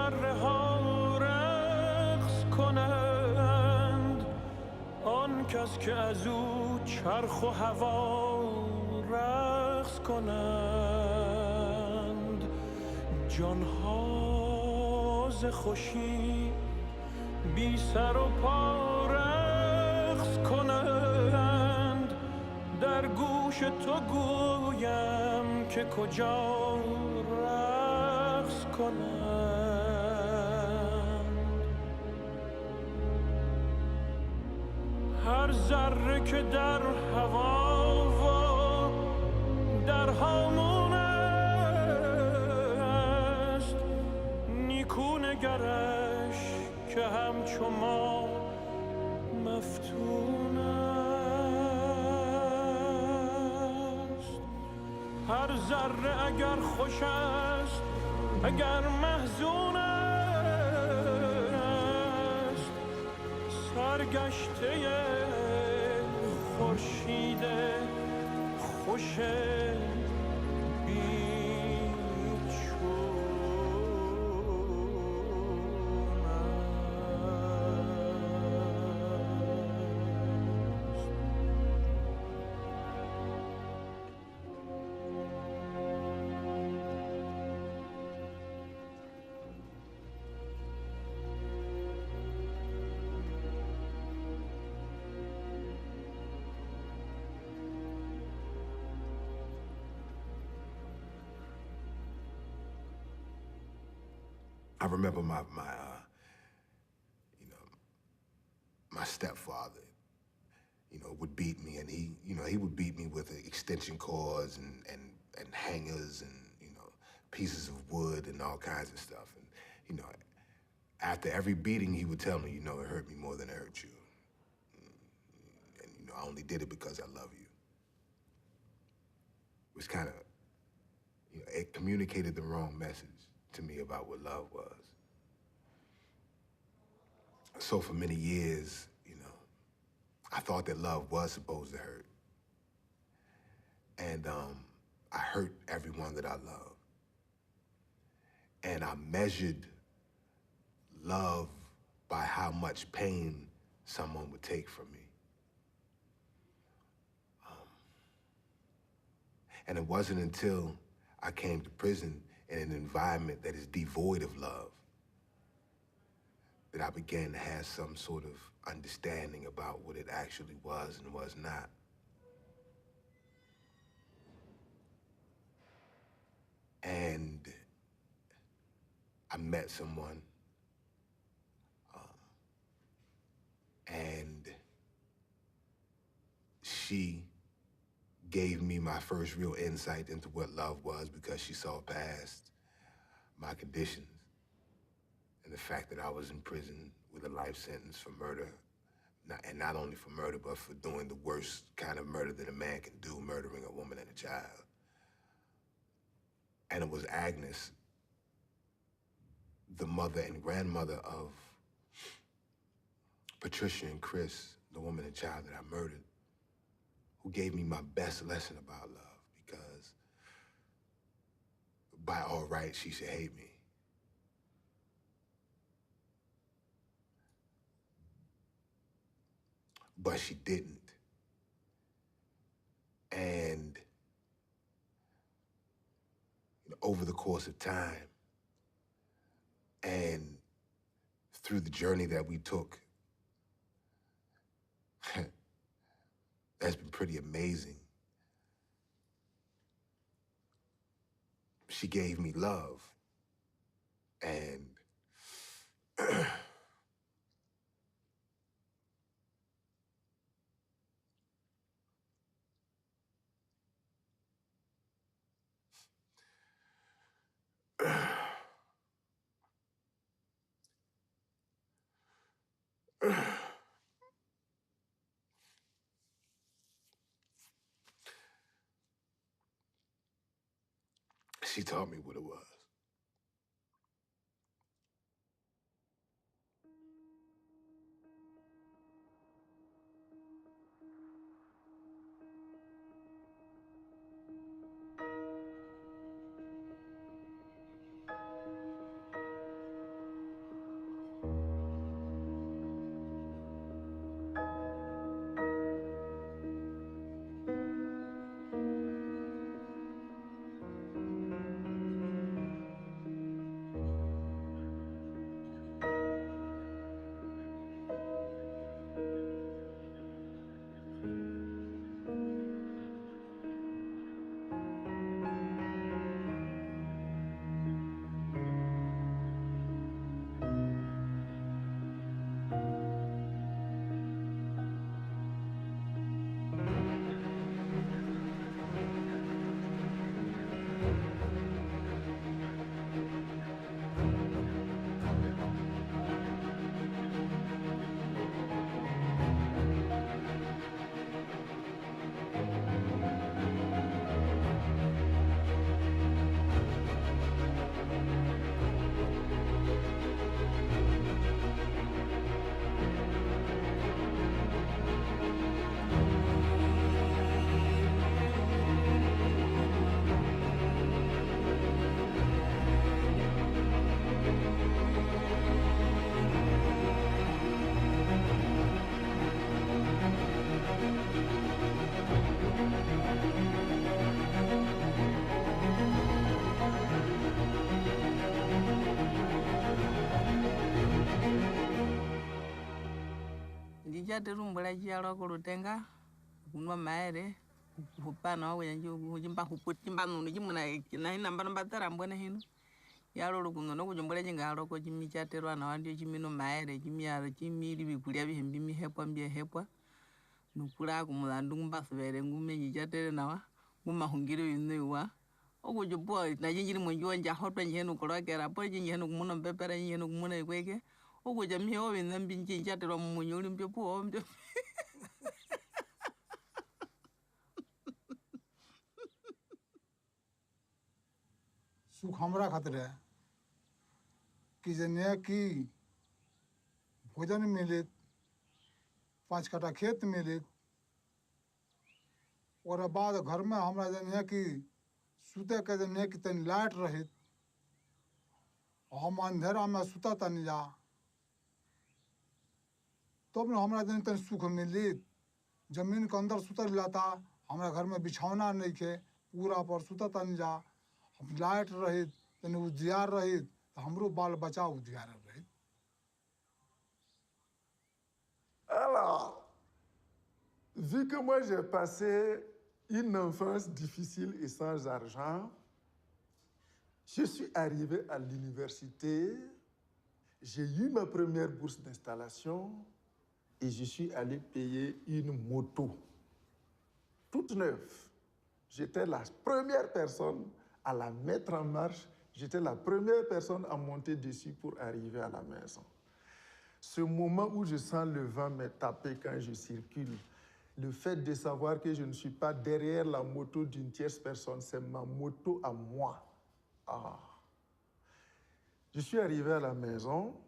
ذره ها رقص کنند، آن کس که از او چرخ و هوا رقص کنند. جانها ز خوشی بی سر و پا رقص کنند، در گوش تو گویم که کجا رقص کنند. هر ذره که در هوا و در هامون است، نیکو نگرش که همچو ما مفتون است. هر ذره اگر خوش است، اگر محزون است، سرگشته خورشید خوش I remember my stepfather, would beat me, and he would beat me with extension cords and hangers and, pieces of wood and all kinds of stuff. And, after every beating, he would tell me, it hurt me more than it hurt you. And, I only did it because I love you. It was kind of, it communicated the wrong message to me about what love was. So for many years, I thought that love was supposed to hurt. And I hurt everyone that I loved. And I measured love by how much pain someone would take from me. And it wasn't until I came to prison in an environment that is devoid of love that I began to have some sort of understanding about what it actually was and was not. And I met someone, and she gave me my first real insight into what love was, because she saw past my conditions and the fact that I was in prison with a life sentence for murder. And not only for murder, but for doing the worst kind of murder that a man can do, murdering a woman and a child. And it was Agnes, the mother and grandmother of Patricia and Chris, the woman and child that I murdered, who gave me my best lesson about love, because by all rights, she should hate me. But she didn't. And over the course of time and through the journey that we took, that's been pretty amazing. She gave me love, and she taught me what it was. jate rumbula jalo kulutenga kunwa maere hupana wa hujimba huputimba nunu jimuna na hina mbana batara mbona hino yalo lukuno no kujumbula jinga alo ko jimi jate rwana wandio jimino maere jimi alo jimi bikulia bihembi mihepwa mbie hepwa nukula kumulandu mbasubere ngume jate nawa nguma hungiro yinwa okujubwa na jinjiri mwenjwa nja hotwa njenu kolakera po jinjenu kumuno pepera njenu kumuno ikweke okuja mio binambi njate ro munyuri mbio po mbio सुख हमरा खातिर है कि जने की भोजन मिले 5 कट्ठा खेत मिले और बाद घर में हमरा जने की सुते के जने की तन लाइट रहे हम अंधेरा में सुता तन जा तब न हमरा जने तन सुख मिली जमीन के अंदर सुतर लाता हमरा घर में बिछौना नहीं के पूरा पर सुता तन जा लाइट रहे तने उजियार रहे तो हमरो बाल बचा उजियार रहे Alors, vu que moi j'ai passé une enfance difficile et sans argent, je suis arrivé à l'université, j'ai eu ma première bourse d'installation et je suis allé payer une moto, toute neuve. J'étais la première personne à la mettre en marche, j'étais la première personne à monter dessus pour arriver à la maison. Ce moment où je sens le vent me taper quand je circule, le fait de savoir que je ne suis pas derrière la moto d'une tierce personne, c'est ma moto à moi. Ah. Je suis arrivé à la maison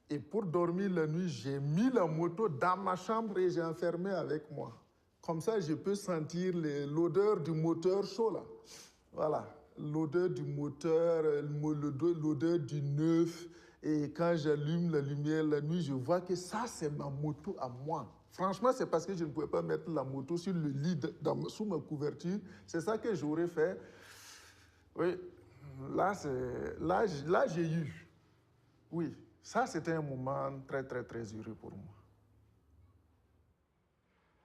et pour dormir la nuit, j'ai mis la moto dans ma chambre et j'ai enfermé avec moi. Comme ça, je peux sentir l'odeur du moteur chaud là. Voilà, l'odeur du moteur, l'odeur du neuf. Et quand j'allume la lumière la nuit, je vois que ça, c'est ma moto à moi. Franchement, c'est parce que je ne pouvais pas mettre la moto sur le lit, sous ma couverture. C'est ça que j'aurais fait. Oui, là, j'ai eu. Oui, ça, c'était un moment très, très, très heureux pour moi.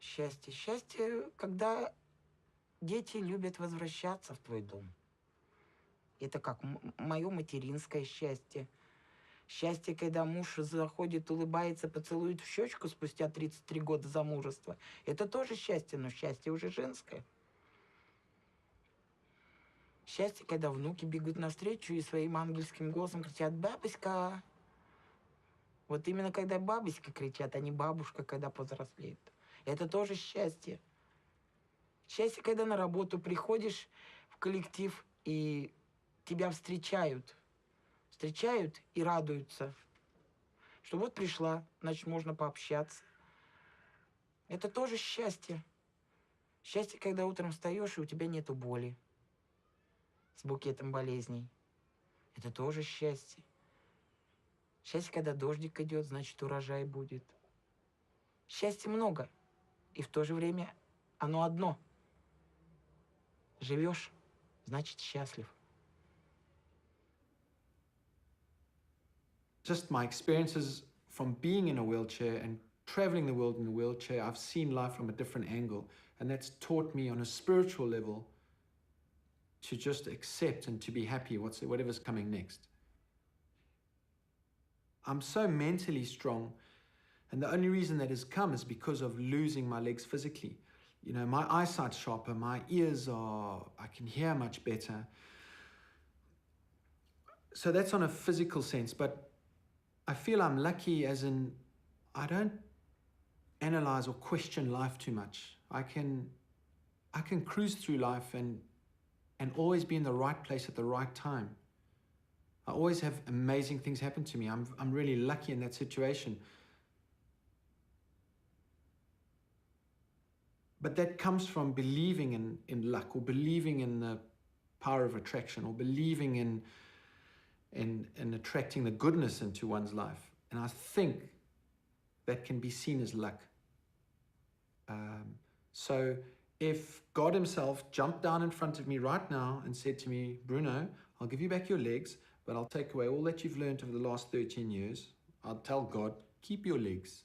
Счастье. Счастье, когда дети любят возвращаться в твой дом. Это как мое материнское счастье. Счастье, когда муж заходит, улыбается, поцелует в щечку спустя 33 года замужества. Это тоже счастье, но счастье уже женское. Счастье, когда внуки бегут навстречу и своим ангельским голосом кричат «Бабушка!». Вот именно когда бабушка кричат, а не бабушка, когда повзрослеет. Это тоже счастье. Счастье, когда на работу приходишь в коллектив и тебя встречают. Встречают и радуются, что вот пришла, значит, можно пообщаться. Это тоже счастье. Счастье, когда утром встаешь, и у тебя нету боли с букетом болезней. Это тоже счастье. Счастье, когда дождик идет, значит, урожай будет. Счастья много, и в то же время оно одно. Живешь, значит, счастлив. Just my experiences from being in a wheelchair and traveling the world in a wheelchair, I've seen life from a different angle. And that's taught me on a spiritual level to just accept and to be happy whatever's coming next. I'm so mentally strong, and the only reason that has come is because of losing my legs physically. You know, my eyesight's sharper, my ears I can hear much better. So that's on a physical sense, but I feel I'm lucky as in I don't analyze or question life too much. I can cruise through life and always be in the right place at the right time. I always have amazing things happen to me. I'm really lucky in that situation. But that comes from believing in luck, or believing in the power of attraction, or believing in attracting the goodness into one's life. And I think that can be seen as luck. So if God himself jumped down in front of me right now and said to me, Bruno, I'll give you back your legs, but I'll take away all that you've learned over the last 13 years. I'll tell God, keep your legs.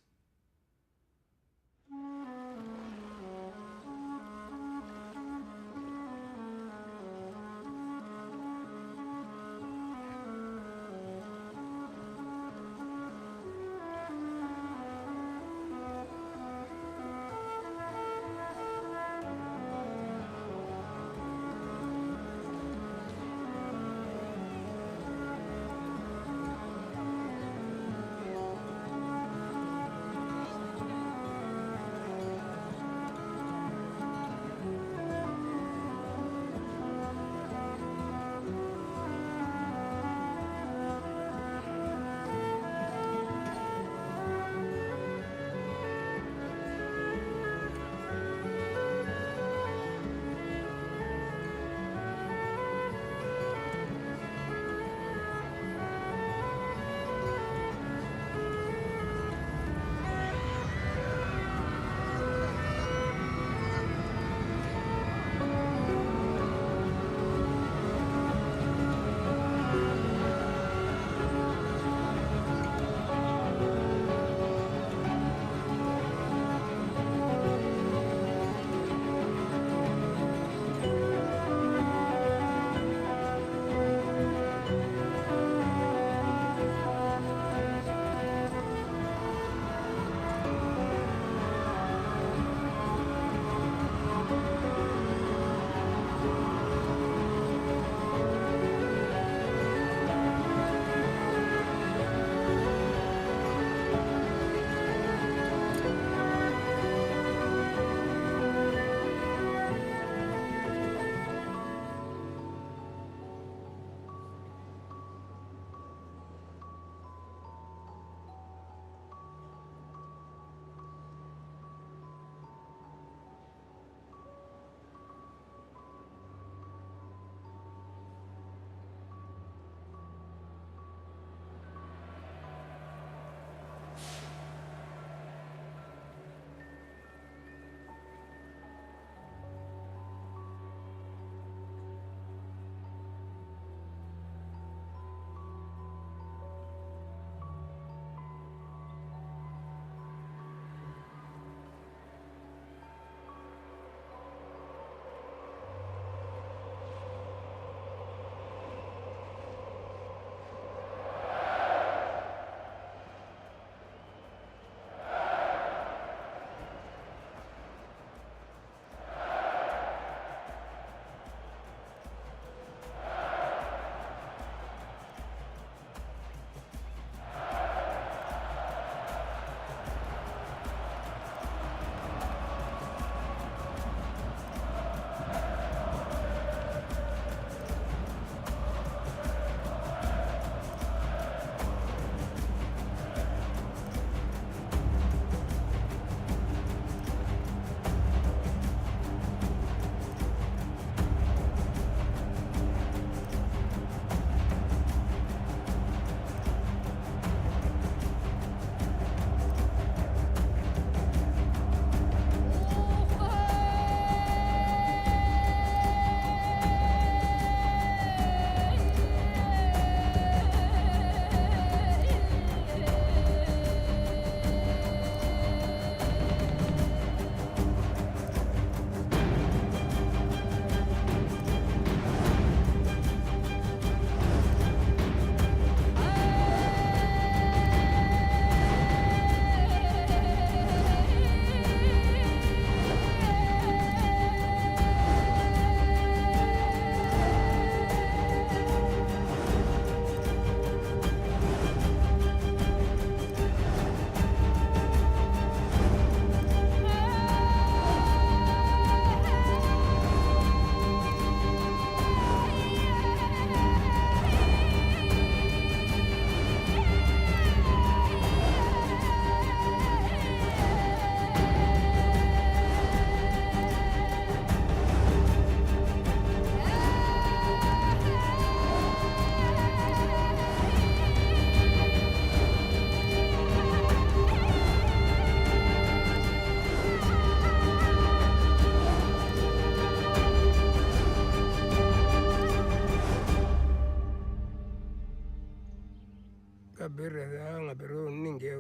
kabir nga biro ninge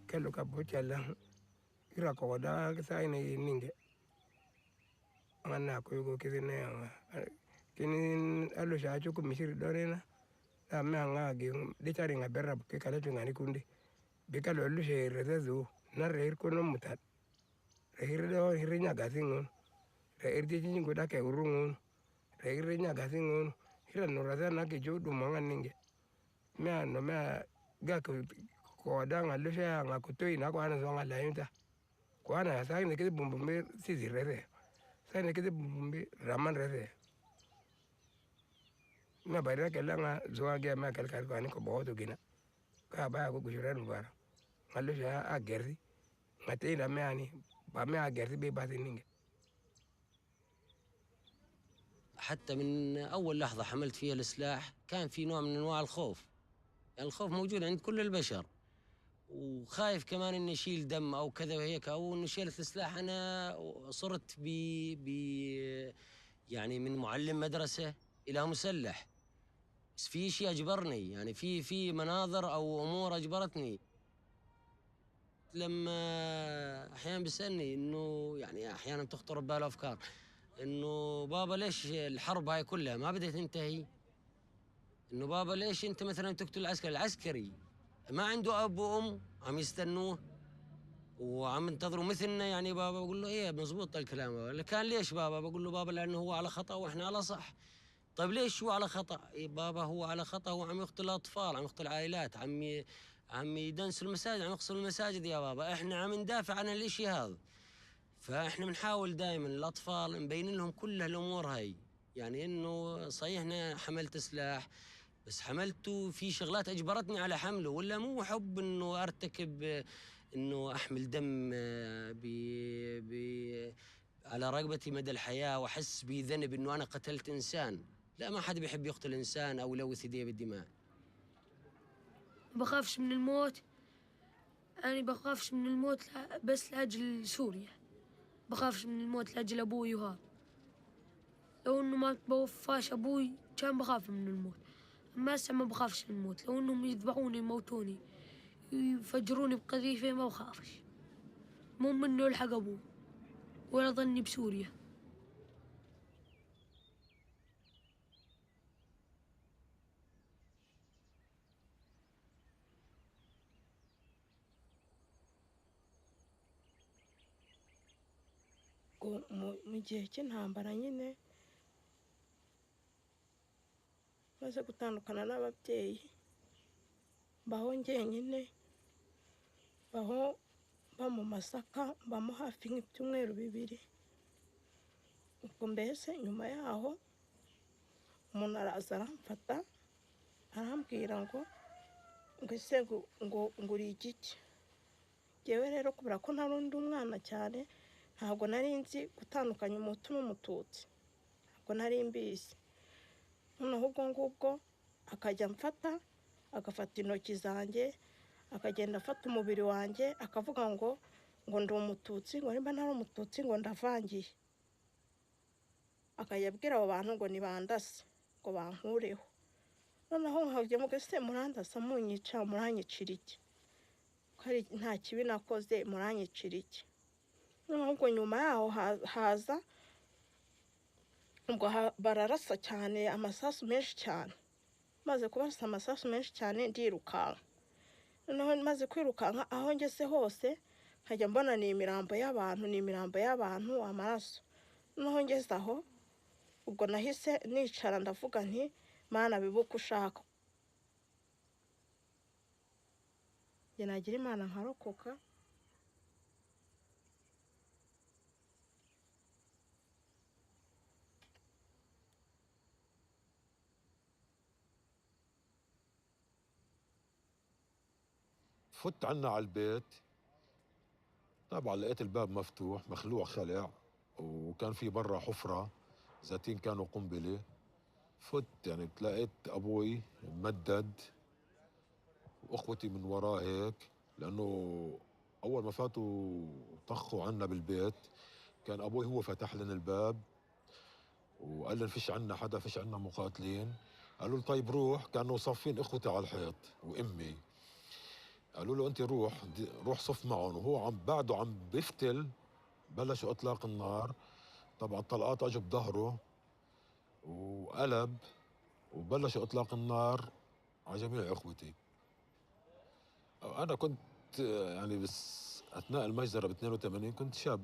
kelo kabuchala ira ko da sai ne ninge mana ko yugo kidine kini alo sha chu ko misiri dorena da me nga gi de tari nga berra ke kala tu ngani kundi be kalo lu she rezezu na reir ko no mutat reir do hirnya gasingon reir de jin go da ke urungon reir nya gasingon hira no raza na ke jodu manga ninge me no me ga ko da nga lu she nga ko to ina ko ana zo nga la yunta ko ana sa ne ke bumbumbe sisi rere sa ne ke bumbumbe raman rere me bayra ke la nga zo ga me kal kal ko ani ko bo to gina ka ba ko gujura no bara ngalu she a gerdi ngate ina me ani ba me a gerdi be ba ninge. حتى من أول لحظة حملت فيها السلاح كان في نوع من أنواع الخوف، يعني الخوف موجود عند كل البشر، وخايف كمان إني أشيل دم أو كذا وهيك، أو إنه شيلت السلاح. أنا صرت يعني من معلم مدرسة إلى مسلح، بس في شيء أجبرني، يعني في مناظر أو أمور أجبرتني. لما أحيانا بيسألني إنه يعني أحيانا تخطر بباله أفكار إنه بابا ليش الحرب هاي كلها ما بدها تنتهي؟ إنه بابا ليش أنت مثلاً تقتل العسكري ما عنده أب وأم عم يستنوه وعم ينتظروا مثلنا؟ يعني بابا بقول له إيه مزبوط الكلام بابا. كان ليش بابا؟ بقول له بابا لأنه هو على خطأ وإحنا على صح. طيب ليش هو على خطأ؟ إيه بابا هو على خطأ، هو عم يقتل أطفال، عم يقتل عائلات، عم يدنسوا المساجد، عم يقصروا المساجد يا بابا. إحنا عم ندافع عن الإشي هذا. فإحنا بنحاول دائما الأطفال نبين لهم كل هالأمور هاي، يعني إنه صحيح أنا حملت سلاح بس حملته في شغلات أجبرتني على حمله، ولا مو حب إنه أرتكب إنه أحمل دم على رقبتي مدى الحياة وأحس بذنب إنه أنا قتلت إنسان. لا، ما حد بيحب يقتل إنسان أو يلوث يديه بالدماء. ما بخافش من الموت، أنا بخافش من الموت بس لأجل سوريا، بخافش من الموت لأجل أبوي. وهذا لو إنه ما بوفاش أبوي كان بخاف من الموت، أما هسه ما بخافش من الموت. لو إنهم يذبحوني يموتوني يفجروني بقذيفة ما بخافش، مو منه يلحق أبوي ولا ظني بسوريا. mu gihe cy'intambara nyine maze gutandukana n'ababyeyi, mbaho njyenyine, mba mu Masaka, mbamo hafi nk'ibyumweru 2. ubwo mbese nyuma yaho umuntu araza aramfata arambwira ngo ese ngo uri igiki. Jyewe rero kubera ko nta rundi umwana cyane, ntabwo nari nzi gutandukanya umuhutu n'umututsi, ntabwo nari mbizi. noneho ubwo ngubwo akajya amfata, agafata intoki zanjye, akagenda afata umubiri wanjye, akavuga ngo ndi umututsi, ngo nimba ntari umututsi ngo ndavangiye. akajya abwira abo bantu ngo nibandase, ngo bankureho. noneho nkajya muga se murandasa munyica, muranyicira iki? ko ari nta kibi nakoze, muranyicira iki? noneho ubwo nyuma yaho haza ubwo bararasa cyane, amasasu menshi cyane. maze kubarasa amasasu menshi cyane ndirukanka. noneho maze kwirukanka, aho ngeze hose nkajya mbona ni imirambo y'abantu, amaraso. noneho ngeze aho ubwo nahise nicara ndavuga nti Mana bibuka ushaka. njye nagira Imana nkarokoka. فت عنا على البيت، طبعا لقيت الباب مفتوح مخلوع خلع، وكان في برا حفرة ذاتين كانوا قنبلة. فت يعني تلاقيت أبوي ممدد وأخوتي من وراه هيك، لأنه أول ما فاتوا طخوا عنا بالبيت كان أبوي هو فتح لنا الباب وقال لنا فيش عنا حدا، فيش عنا مقاتلين. قالوا له طيب روح، كانوا صافين إخوتي على الحيط وأمي. قالوا له أنت روح روح صف معهم، وهو بعده عم بيفتل بلشوا إطلاق النار. طبعا الطلقات أجوا بظهره وقلب، وبلشوا إطلاق النار على جميع إخوتي. أنا كنت يعني بس أثناء المجزرة ب 82 كنت شاب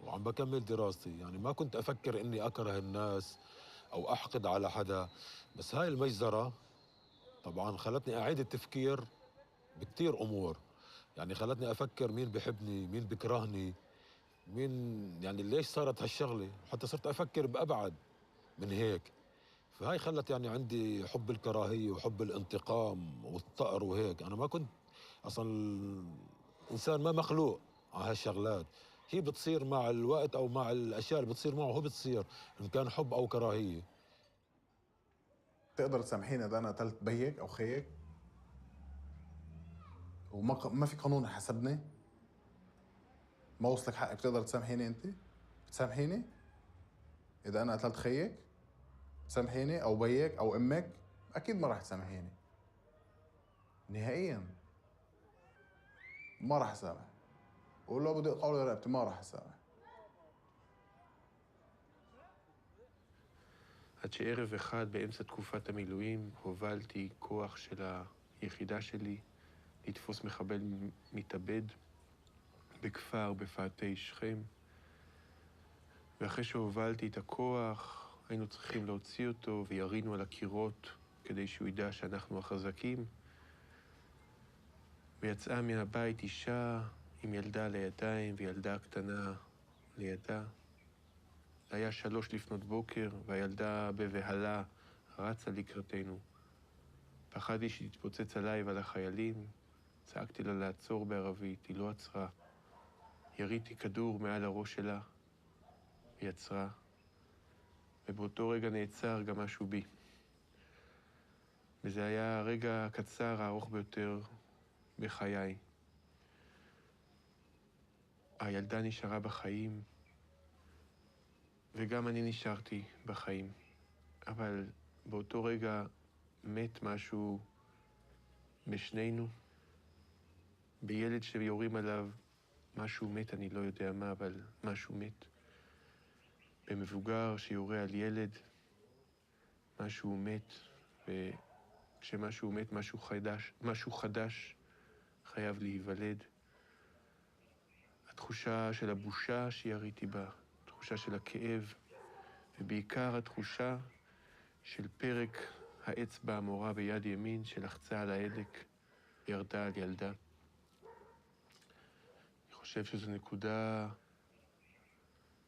وعم بكمل دراستي، يعني ما كنت أفكر إني أكره الناس أو أحقد على حدا. بس هاي المجزرة طبعا خلتني أعيد التفكير بكتير أمور، يعني خلتني أفكر مين بحبني، مين بكرهني، مين يعني ليش صارت هالشغلة. حتى صرت أفكر بأبعد من هيك. فهاي خلت يعني عندي حب الكراهية وحب الانتقام والثأر وهيك. أنا ما كنت أصلا إنسان ما مخلوق على هالشغلات، هي بتصير مع الوقت أو مع الأشياء اللي بتصير معه هو بتصير، إن كان حب أو كراهية. تقدر تسامحيني إذا أنا قتلت بيك أو خيك وما في قانون حسبني؟ ما وصلك حقك بتقدر تسامحيني أنت؟ بتسامحيني؟ إذا أنا قتلت خيك تسامحيني أو بيك أو أمك؟ أكيد ما راح تسامحيني نهائياً. ما راح أسامح، ولو بدي أقول رقبتي ما راح أسامح. עד שערב אחד באמצע תקופת המילואים הובלתי כוח של היחידה שלי לתפוס מחבל מתאבד בכפר בפאתי שכם. ואחרי שהובלתי את הכוח היינו צריכים להוציא אותו וירינו על הקירות כדי שהוא ידע שאנחנו החזקים. ויצאה מהבית אישה עם ילדה לידיים וילדה קטנה לידה. זה היה 3 לפנות בוקר, והילדה בבהלה רצה לקראתנו. פחדתי שתתפוצץ עליי ועל החיילים. צעקתי לה לעצור בערבית, היא לא עצרה. יריתי כדור מעל הראש שלה, היא עצרה. ובאותו רגע נעצר גם משהו בי. וזה היה הרגע הקצר הארוך ביותר בחיי. הילדה נשארה בחיים, וגם אני נשארתי בחיים. אבל באותו רגע מת משהו בשנינו. בילד שיורים עליו משהו מת, אני לא יודע מה, אבל משהו מת. במבוגר שיורה על ילד משהו מת, וכשמשהו מת משהו חדש חייב להיוולד. התחושה של הבושה שיריתי בה, התחושה של הכאב, ובעיקר התחושה של פרק האצבע המורה ביד ימין שלחצה על ההדק וירדה על ילדה. אני חושב שזו נקודה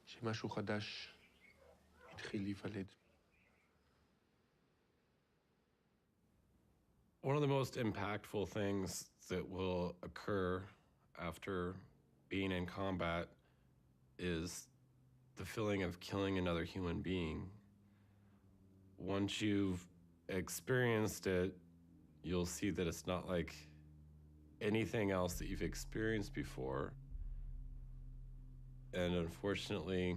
שמשהו חדש התחיל להיוולד. One of the most impactful things that will occur after being in combat is the feeling of killing another human being. Once you've experienced it, you'll see that it's not like anything else that you've experienced before. And unfortunately,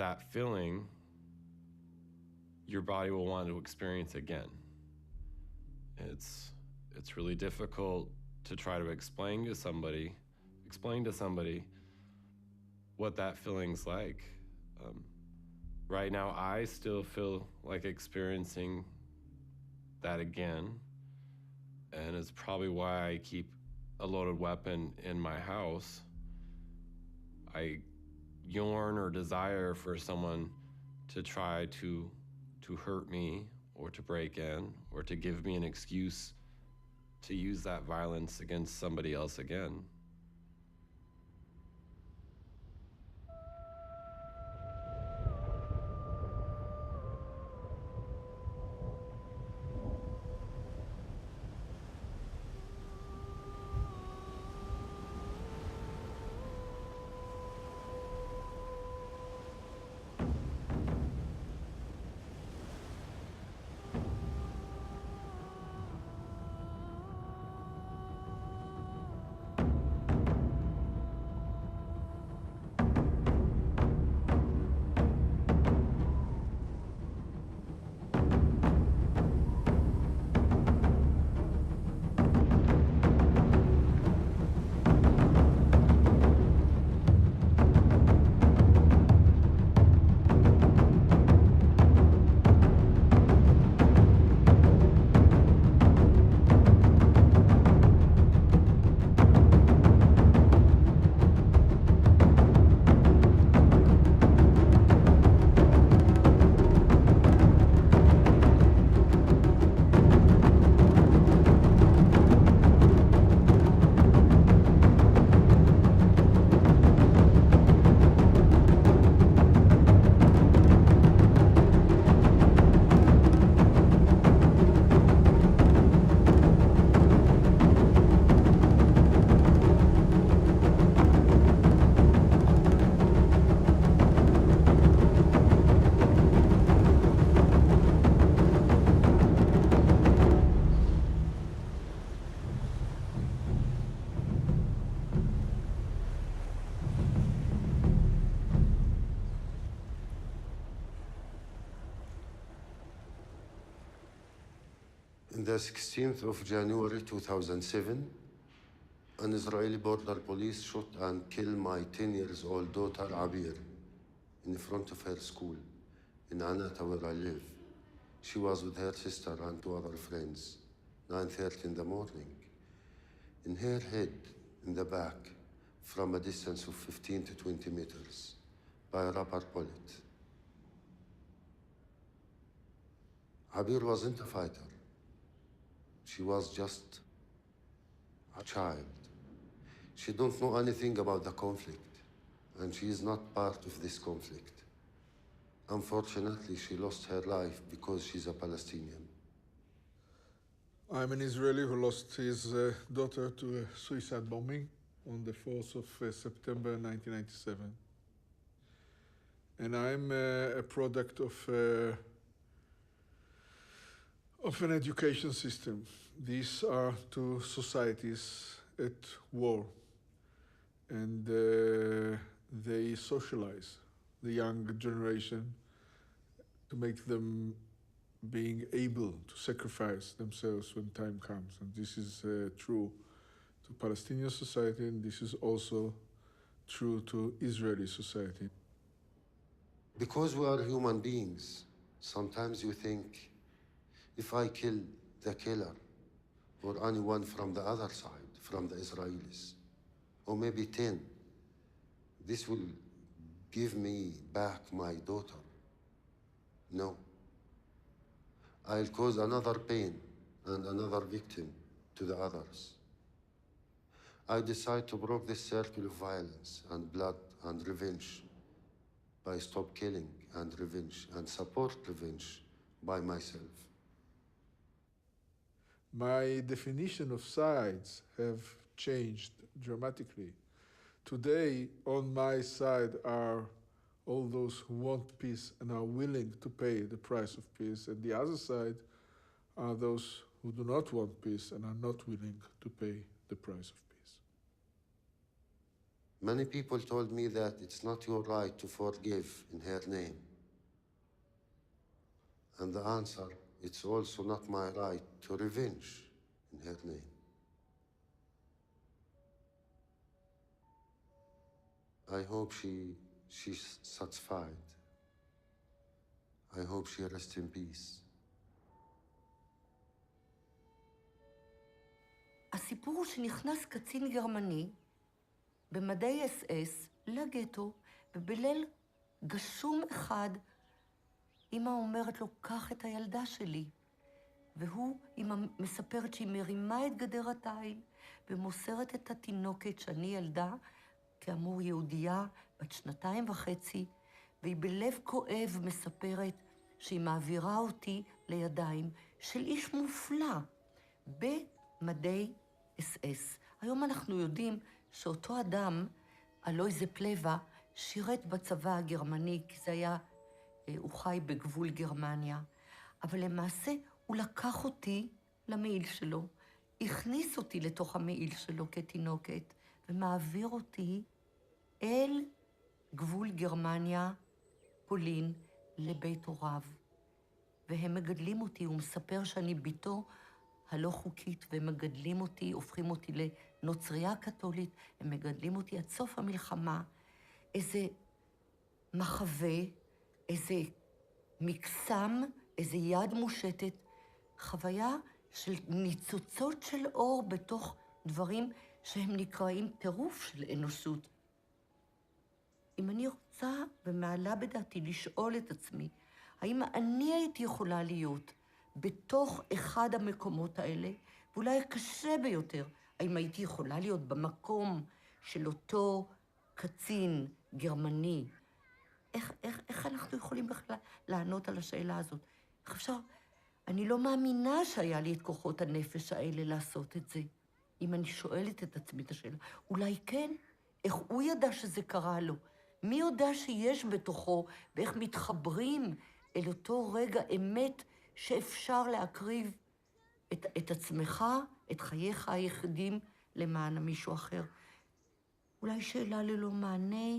that feeling, your body will want to experience again. It's really difficult to try to explain to somebody what that feeling's like. Right now, I still feel like experiencing that again, and it's probably why I keep a loaded weapon in my house. I yearn or desire for someone to try to hurt me or to break in or to give me an excuse to use that violence against somebody else again. the 16th of January 2007, an Israeli border police shot and killed my 10 years old daughter Abir in front of her school in Anata where I live. She was with her sister and two other friends, 9:30 in the morning. In her head, in the back, from a distance of 15 to 20 meters, by a rubber bullet. Abir wasn't a fighter. She was just a child. She don't know anything about the conflict, and she is not part of this conflict. Unfortunately, she lost her life because she's a Palestinian. I'm an Israeli who lost his daughter to a suicide bombing on the 4th of September 1997. And I'm a product of an education system. These are two societies at war, and they socialize the young generation to make them being able to sacrifice themselves when time comes. And this is true to Palestinian society, and this is also true to Israeli society. Because we are human beings, sometimes you think, if I kill the killer, or anyone from the other side, from the Israelis, or maybe 10, this will give me back my daughter. No. I'll cause another pain and another victim to the others. I decide to break this circle of violence and blood and revenge by stop killing and revenge and support revenge by myself. My definition of sides have changed dramatically. Today, on my side are all those who want peace and are willing to pay the price of peace, and the other side are those who do not want peace and are not willing to pay the price of peace. Many people told me that it's not your right to forgive in her name. And the answer, it's also not my right to revenge in her name. I hope she's satisfied. I hope she rests in peace. הסיפור הוא שנכנס קצין גרמני במדי אס-אס לגטו, ובליל גשום אחד אמא אומרת לו, קח את הילדה שלי. והוא, אמא מספרת שהיא מרימה את גדר התיל ומוסרת את התינוקת שאני ילדה, כאמור יהודייה בת 2.5, והיא בלב כואב מספרת שהיא מעבירה אותי לידיים של איש מופלא במדי אס-אס. היום אנחנו יודעים שאותו אדם, אלויזה פלווה, שירת בצבא הגרמני, כי זה היה, הוא חי בגבול גרמניה. אבל למעשה הוא לקח אותי למעיל שלו, הכניס אותי לתוך המעיל שלו כתינוקת, ומעביר אותי אל גבול גרמניה, פולין, לבית הוריו. והם מגדלים אותי, הוא מספר שאני ביתו הלא חוקית, והם מגדלים אותי, הופכים אותי לנוצריה קתולית, הם מגדלים אותי עד סוף המלחמה, איזה מחווה, איזה מקסם, איזה יד מושטת, חוויה של ניצוצות של אור בתוך דברים שהם נקראים טירוף של אנושות. אם אני רוצה ומעלה בדעתי לשאול את עצמי, האם אני הייתי יכולה להיות בתוך אחד המקומות האלה, ואולי הקשה ביותר, האם הייתי יכולה להיות במקום של אותו קצין גרמני? איך אנחנו יכולים בכלל לענות על השאלה הזאת? איך אפשר? אני לא מאמינה שהיה לי את כוחות הנפש האלה לעשות את זה. אם אני שואלת את עצמי את השאלה, אולי כן? איך הוא ידע שזה קרה לו? מי יודע שיש בתוכו, ואיך מתחברים אל אותו רגע אמת שאפשר להקריב את עצמך, את חייך היחידים, למען מישהו אחר. אולי שאלה ללא מענה,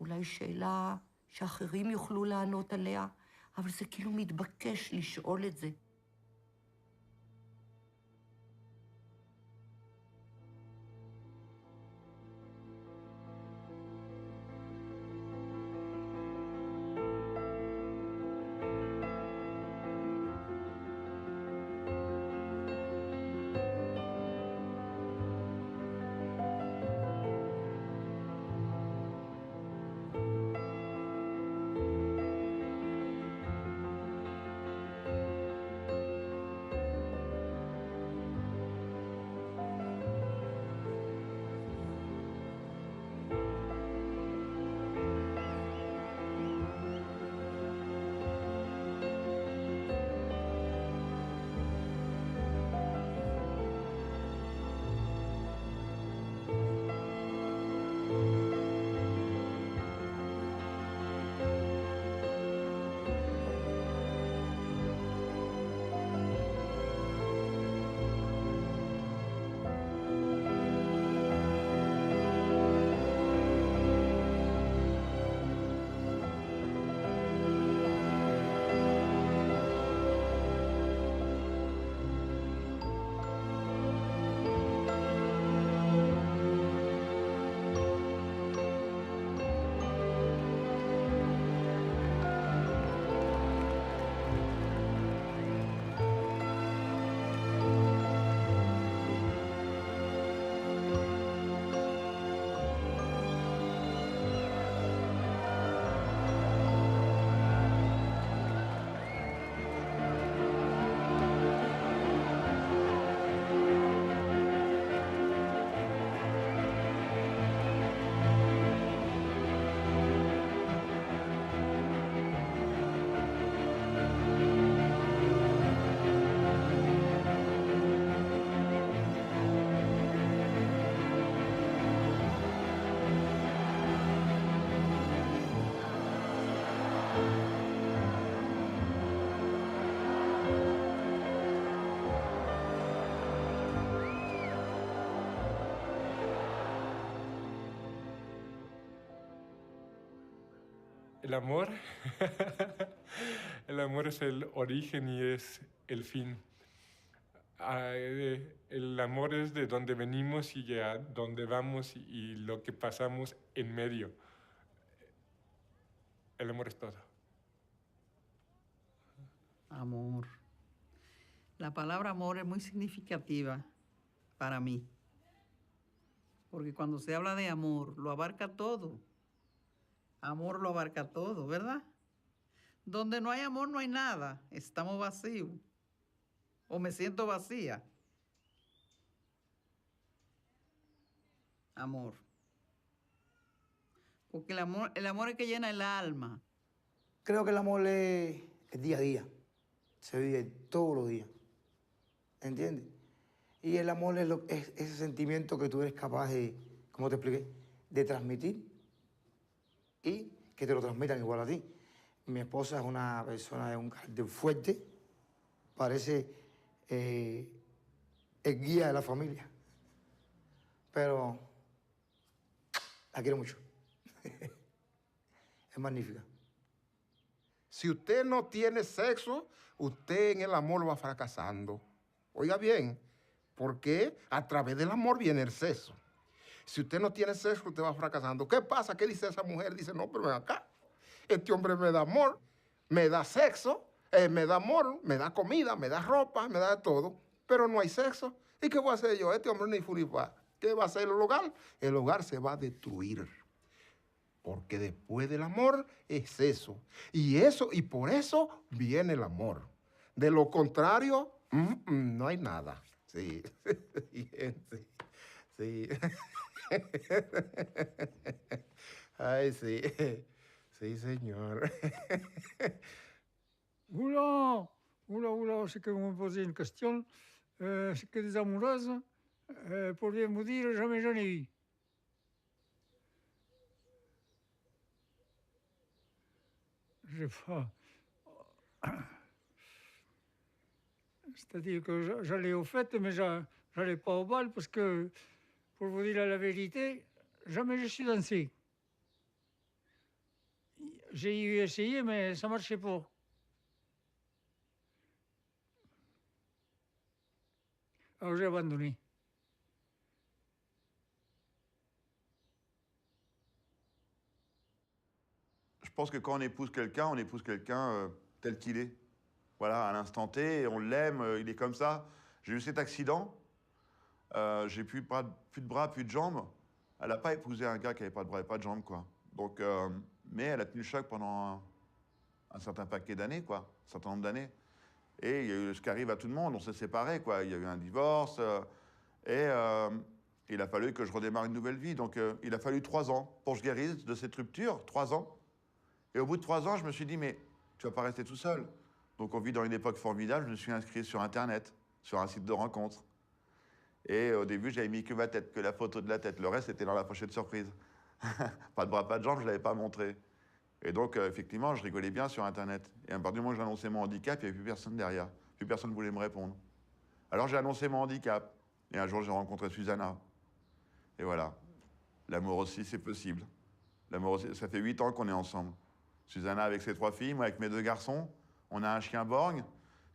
אולי שאלה שאחרים יוכלו לענות עליה, אבל זה כאילו מתבקש לשאול את זה. El amor, el amor es el origen y es el fin. El amor es de donde venimos y a donde vamos y lo que pasamos en medio. El amor es todo. Amor. La palabra amor es muy significativa para mí, porque cuando se habla de amor, lo abarca todo. Amor lo abarca todo, ¿verdad? Donde no hay amor, no hay nada. Estamos vacíos. O me siento vacía. Amor. Porque el amor es que llena el alma. Creo que el amor es día a día. Se vive todos los días. ¿Entiendes? Y el amor es ese sentimiento que tú eres capaz de, como te expliqué, de transmitir y que te lo transmitan igual a ti. Mi esposa es una persona de un carácter fuerte, parece el guía de la familia, pero la quiero mucho. Es magnífica. Si usted no tiene sexo, usted en el amor va fracasando. Oiga bien, porque a través del amor viene el sexo. Si usted no tiene sexo, usted va fracasando. ¿Qué pasa? ¿Qué dice esa mujer? Dice, no, pero ven acá. Este hombre me da amor, me da sexo, me da amor, me da comida, me da ropa, me da todo, pero no hay sexo. ¿Y qué voy a hacer yo? Este hombre ni furifa. ¿Qué va a hacer el hogar? El hogar se va a destruir. Porque después del amor es eso. Y por eso viene el amor. De lo contrario, no hay nada. Sí. Sí. Ay, sí. Sí, señor. Oula, oula, c'est que vous me posez une question. C'est que des amoureuses, pour bien vous dire, jamais j'en ai eu. J'ai pas. C'est-à-dire que j'allais aux fêtes, mais j'allais pas au bal parce que, pour vous dire la vérité, jamais je suis dansé. J'ai essayé, mais ça marchait pas. Alors j'ai abandonné. Je pense que quand on épouse quelqu'un tel qu'il est. Voilà, à l'instant T, on l'aime, il est comme ça. J'ai eu cet accident, j'ai plus de bras, plus de jambes. Elle n'a pas épousé un gars qui n'avait pas de bras et pas de jambes, quoi. Donc, mais elle a tenu le choc pendant un certain paquet d'années, quoi, un certain nombre d'années. Et il y a eu ce qui arrive à tout le monde, on s'est séparés, quoi. Il y a eu un divorce, et il a fallu que je redémarre une nouvelle vie. Donc, il a fallu 3 ans pour que je guérisse de cette rupture, 3 ans. Et au bout de 3 ans, je me suis dit, mais tu vas pas rester tout seul. Donc on vit dans une époque formidable, je me suis inscrit sur Internet, sur un site de rencontre. Et au début, j'avais mis que ma tête, que la photo de la tête. Le reste, était dans la pochette surprise. Pas de bras, pas de jambes, je ne l'avais pas montré. Et donc, effectivement, je rigolais bien sur Internet. Et à partir du moment où j'ai annoncé mon handicap, il n'y avait plus personne derrière. Plus personne ne voulait me répondre. Alors j'ai annoncé mon handicap. Et un jour, j'ai rencontré Susanna. Et voilà. L'amour aussi, c'est possible. L'amour aussi, ça fait 8 ans qu'on est ensemble. Susanna avec ses 3 filles, moi avec mes 2 garçons. On a un chien borgne,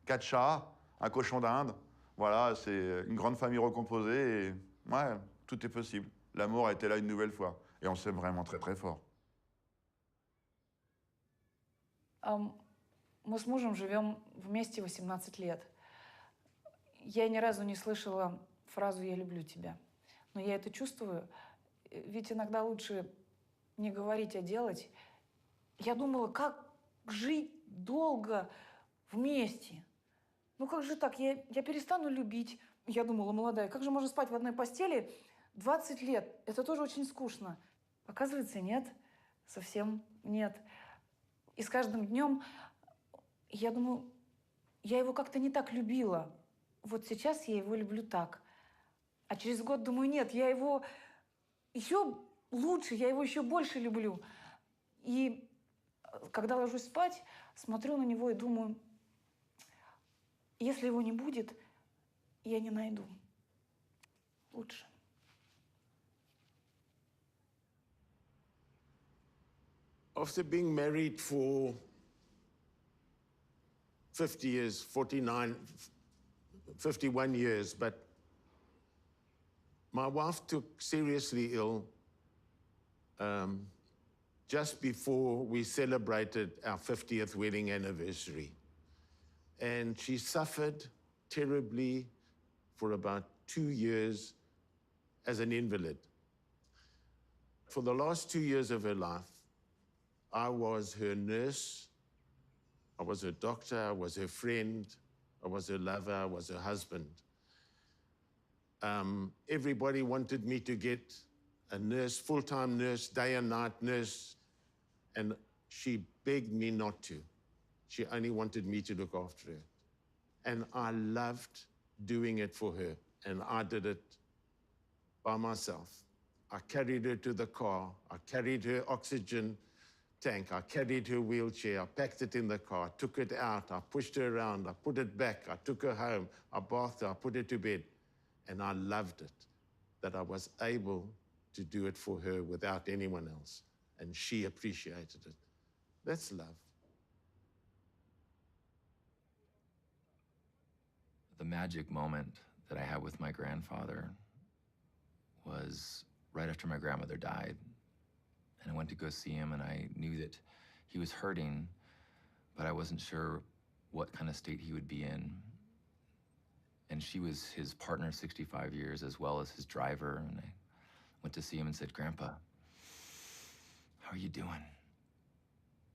4 chats, un cochon d'Inde. Voilà, c'est une grande famille recomposée et ouais, tout est possible. L'amour a été là une nouvelle fois et on s'aime vraiment très très fort. Мы с мужем живем вместе 18 лет. Я ни разу не слышала фразу «я люблю тебя». Но я это чувствую, ведь иногда лучше не говорить, а делать. Я думала, как жить долго вместе. Ну как же так? Я перестану любить. Я думала, молодая, как же можно спать в одной постели 20 лет? Это тоже очень скучно. Оказывается, нет. Совсем нет. И с каждым днем я думаю, я его как-то не так любила. Вот сейчас я его люблю так. А через год думаю, нет, я его еще лучше, я его еще больше люблю. И когда ложусь спать, смотрю на него и думаю, если его не будет, я не найду. Лучше. after being married for 50 years, 51 years, but my wife took seriously ill just before we celebrated our 50th wedding anniversary. And she suffered terribly for about 2 years as an invalid. For the last 2 years of her life, I was her nurse, I was her doctor, I was her friend, I was her lover, I was her husband. Everybody wanted me to get a nurse, full-time nurse, day and night nurse, and she begged me not to. She only wanted me to look after her. And I loved doing it for her, and I did it by myself. I carried her to the car, I carried her oxygen tank, I carried her wheelchair, I packed it in the car, took it out, I pushed her around, I put it back, I took her home, I bathed her, I put her to bed. And I loved it, that I was able to do it for her without anyone else. And she appreciated it. That's love. The magic moment that I had with my grandfather was right after my grandmother died. And I went to go see him, and I knew that he was hurting, but I wasn't sure what kind of state he would be in. And she was his partner 65 years, as well as his driver. And I went to see him and said, "Grandpa, how are you doing?"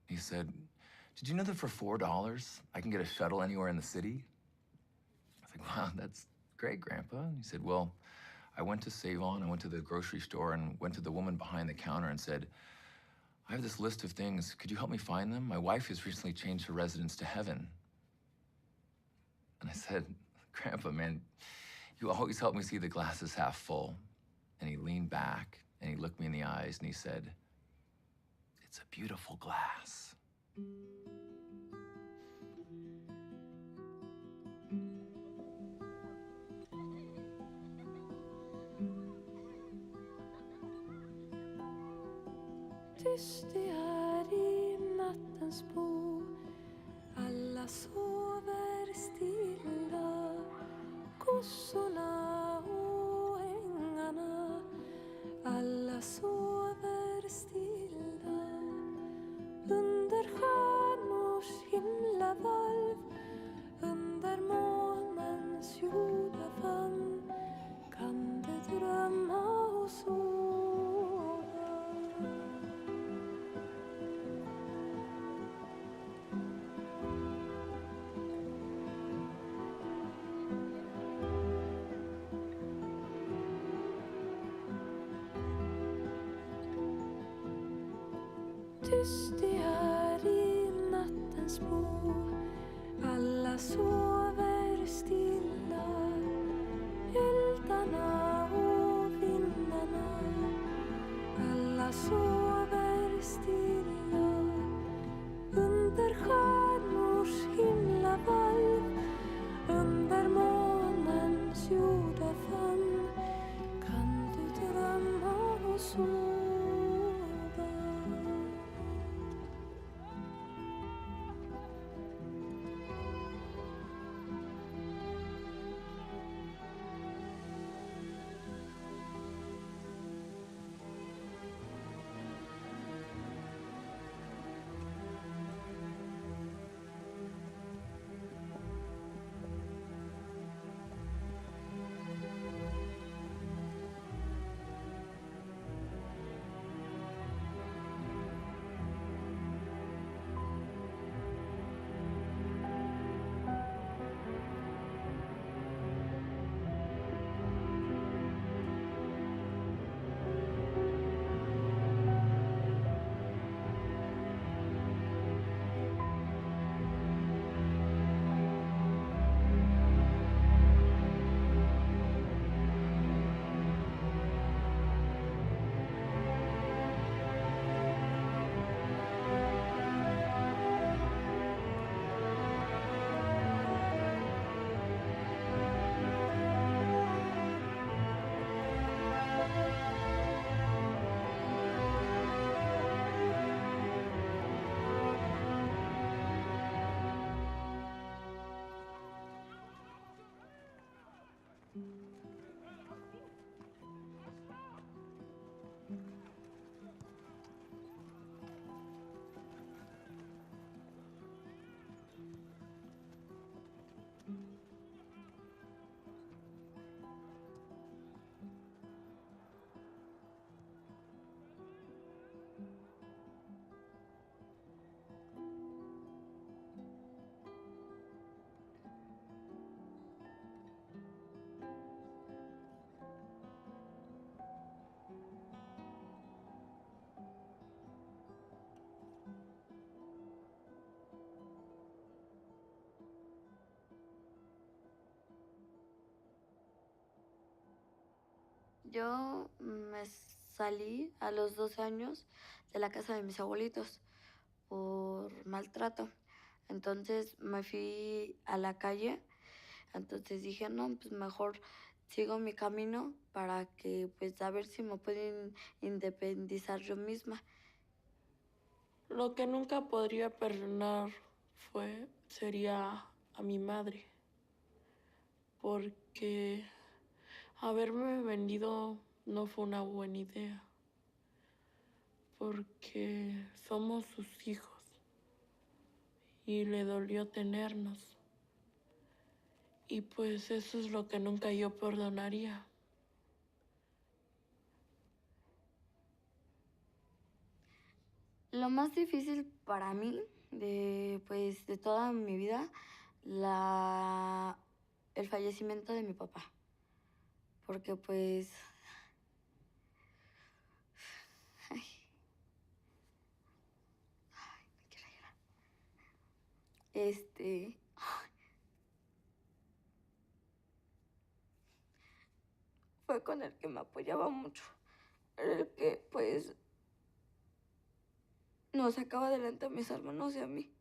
He said, "Did you know that for $4 I can get a shuttle anywhere in the city?" I was like, "Wow, that's great, Grandpa." And he said, "Well, I went to Save On, I went to the grocery store and went to the woman behind the counter and said, I have this list of things. Could you help me find them? My wife has recently changed her residence to heaven." And I said, "Grandpa, man, you always help me see the glass is half full." And he leaned back and he looked me in the eyes and he said, "It's a beautiful glass." Tyst det är i nattens bo, alla sover stilla, kossorna och ängarna, alla sover stilla. Under stjärnors himlavalv, under månens jorda famn, kan du drömma och sova. Tyst det är i nattens bo, alla sover stilla, eldarna och vindarna, alla sover stilla. Under stjärnors himlavalv, under månens jorda famn, kan du drömma och sova. Yo me salí a los 12 años de la casa de mis abuelitos por maltrato. Entonces me fui a la calle. Entonces dije, no, pues mejor sigo mi camino para que, pues, a ver si me pueden independizar yo misma. Lo que nunca podría perdonar sería a mi madre, porque haberme vendido no fue una buena idea, porque somos sus hijos y le dolió tenernos. Y pues eso es lo que nunca yo perdonaría. Lo más difícil para mí de toda mi vida, el fallecimiento de mi papá. Porque pues... Ay, me quiero llorar. Fue con el que me apoyaba mucho. Era el que pues nos sacaba adelante a mis hermanos y a mí.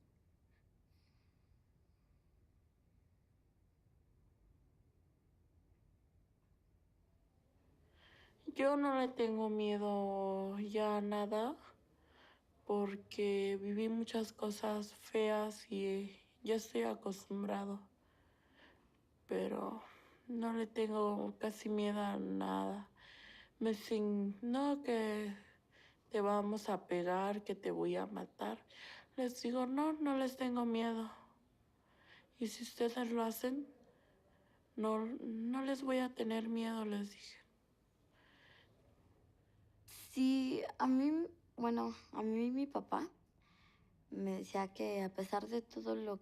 Yo no le tengo miedo ya a nada, porque viví muchas cosas feas y ya estoy acostumbrado. Pero no le tengo casi miedo a nada. Me dicen, no, que te vamos a pegar, que te voy a matar. Les digo, no, no les tengo miedo. Y si ustedes lo hacen, no les voy a tener miedo, les dije. Sí, a mí mi papá me decía que a pesar de todo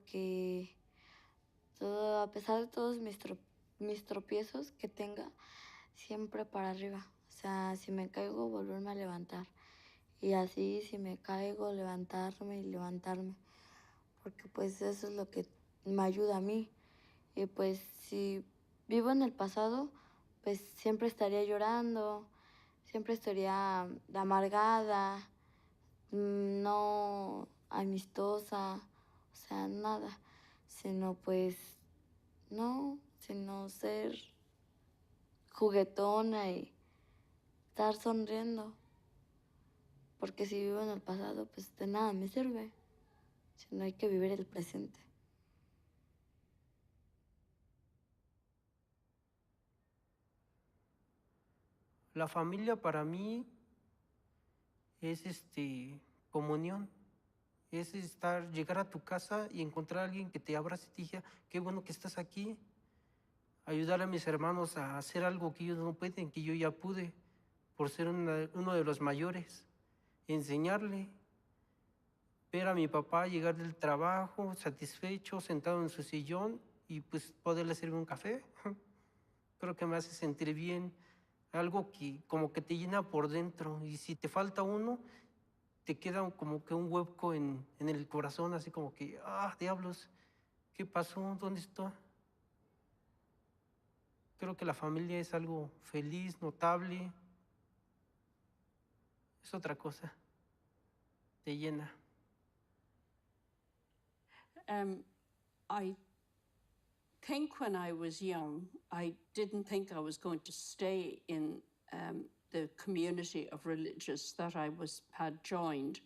a pesar de todos mis tropiezos que tenga, siempre para arriba. O sea, si me caigo, volverme a levantar. Y así, si me caigo, levantarme y levantarme. Porque pues eso es lo que me ayuda a mí. Y pues si vivo en el pasado, pues siempre estaría llorando, siempre estaría amargada, no amistosa, o sea, nada. Sino pues, no, sino ser juguetona y estar sonriendo. Porque si vivo en el pasado, pues de nada me sirve. Sino hay que vivir el presente. La familia para mí es comunión. Es llegar a tu casa y encontrar a alguien que te abrace y te diga, qué bueno que estás aquí. Ayudar a mis hermanos a hacer algo que ellos no pueden, que yo ya pude, por ser uno de los mayores. Enseñarle. Ver a mi papá llegar del trabajo, satisfecho, sentado en su sillón y pues poderle servir un café. Creo que me hace sentir bien. Algo que como que te llena por dentro. Y si te falta uno, te queda como que un hueco en el corazón, así como que, diablos, ¿qué pasó? ¿Dónde está? Creo que la familia es algo feliz, notable. Es otra cosa. Te llena. I think when I was young, I didn't think I was going to stay in the community of religious that I had joined.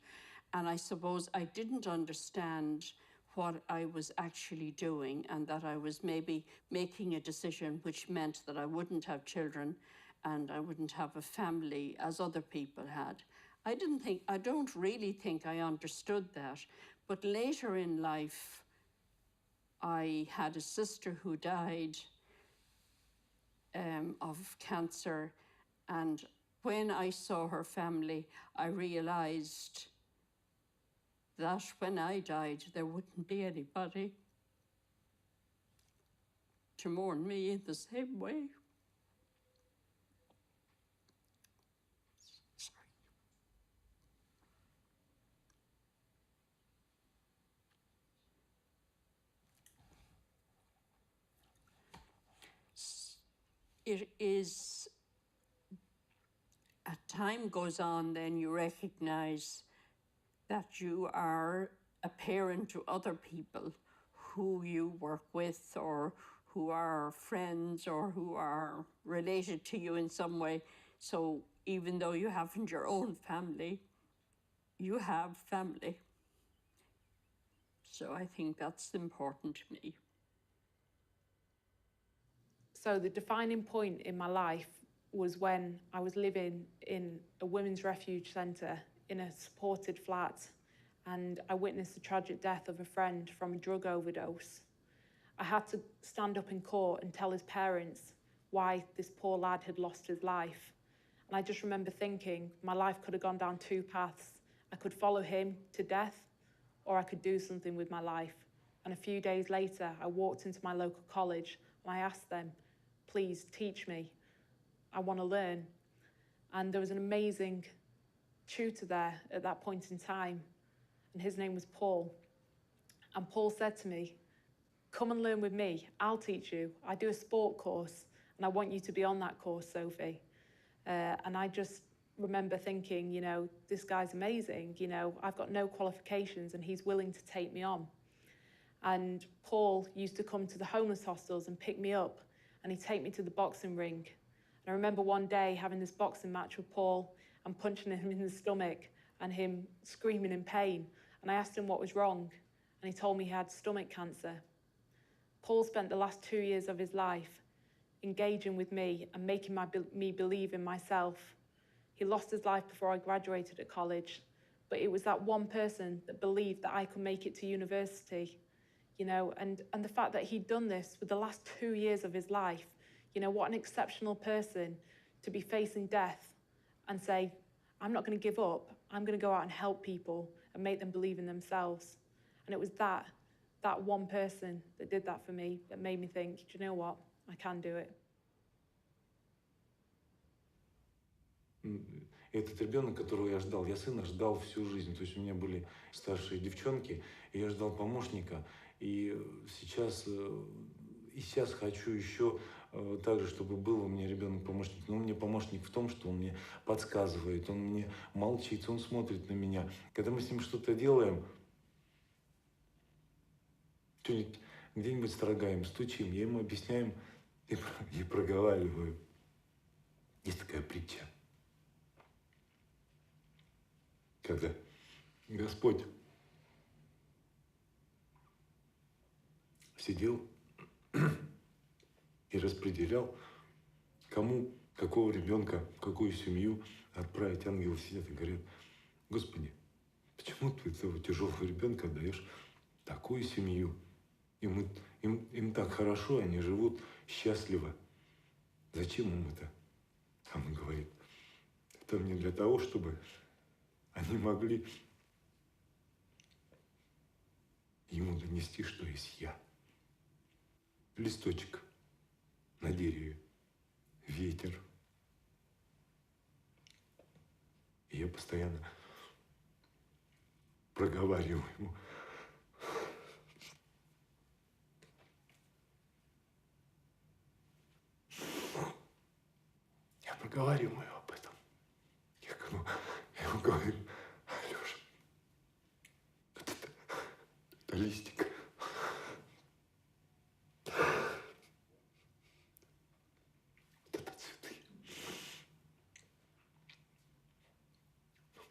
And I suppose I didn't understand what I was actually doing, and that I was maybe making a decision which meant that I wouldn't have children and I wouldn't have a family as other people had. I don't really think I understood that. But later in life, I had a sister who died of cancer, and when I saw her family, I realized that when I died, there wouldn't be anybody to mourn me in the same way. It is time goes on, then you recognize that you are a parent to other people who you work with or who are friends or who are related to you in some way. So even though you haven't your own family, you have family. So I think that's important to me. So the defining point in my life was when I was living in a women's refuge centre in a supported flat, and I witnessed the tragic death of a friend from a drug overdose. I had to stand up in court and tell his parents why this poor lad had lost his life. And I just remember thinking my life could have gone down two paths. I could follow him to death, or I could do something with my life. And a few days later, I walked into my local college and I asked them, please teach me. I want to learn. And there was an amazing tutor there at that point in time, and his name was Paul. And Paul said to me, come and learn with me, I'll teach you. I do a sport course, and I want you to be on that course, Sophie. And I just remember thinking, you know, this guy's amazing, you know, I've got no qualifications and he's willing to take me on. And Paul used to come to the homeless hostels and pick me up, and he'd take me to the boxing ring. And I remember one day having this boxing match with Paul and punching him in the stomach and him screaming in pain. And I asked him what was wrong, and he told me he had stomach cancer. Paul spent the last 2 years of his life engaging with me and making me believe in myself. He lost his life before I graduated at college, but it was that one person that believed that I could make it to university, you know, and the fact that he'd done this for the last 2 years of his life, you know, what an exceptional person to be facing death and say, I'm not going to give up, I'm going to go out and help people and make them believe in themselves. And it was that one person that did that for me that made me think, do you know what, I can do it. Этот ребенок, которого я ждал, я сына ждал всю жизнь. То есть у меня были старшие девчонки, и я ждал помощника. И сейчас хочу еще так же, чтобы был у меня ребенок-помощник. Но у меня помощник в том, что он мне подсказывает, он мне молчит, он смотрит на меня. Когда мы с ним что-то делаем, что-нибудь где-нибудь строгаем, стучим, я ему объясняю и проговариваю. Есть такая притча. Когда Господь сидел и распределял, кому, какого ребенка, в какую семью отправить. Ангелы сидят и говорят, Господи, почему ты этого тяжелого ребенка даешь в такую семью? Им так хорошо, они живут счастливо. Зачем им это? А он говорит, это мне для того, чтобы они могли ему донести, что есть я. Листочек на дереве, ветер. И я постоянно проговариваю ему. Я проговариваю об этом. Я ему говорю, Алёша, это листик. Это цветы.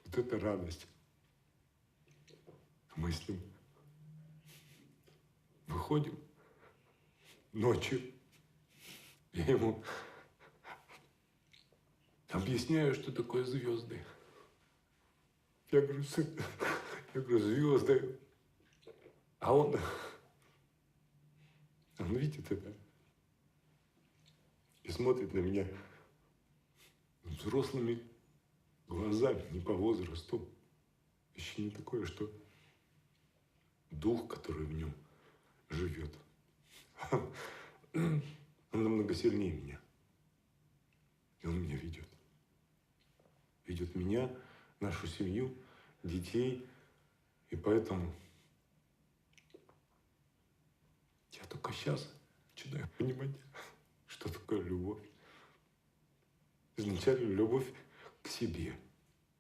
Вот это радость. Мы с ним выходим ночью. Я ему объясняю, что такое звезды. Я говорю, сын, звезды. А он видит это и смотрит на меня взрослыми глазами, не по возрасту. Ощущение такое, что дух, который в нем живет, он намного сильнее меня. И он меня ведет. Ведет меня, нашу семью, детей. И поэтому я только сейчас начинаю понимать, что такое любовь. Изначально любовь к к себе.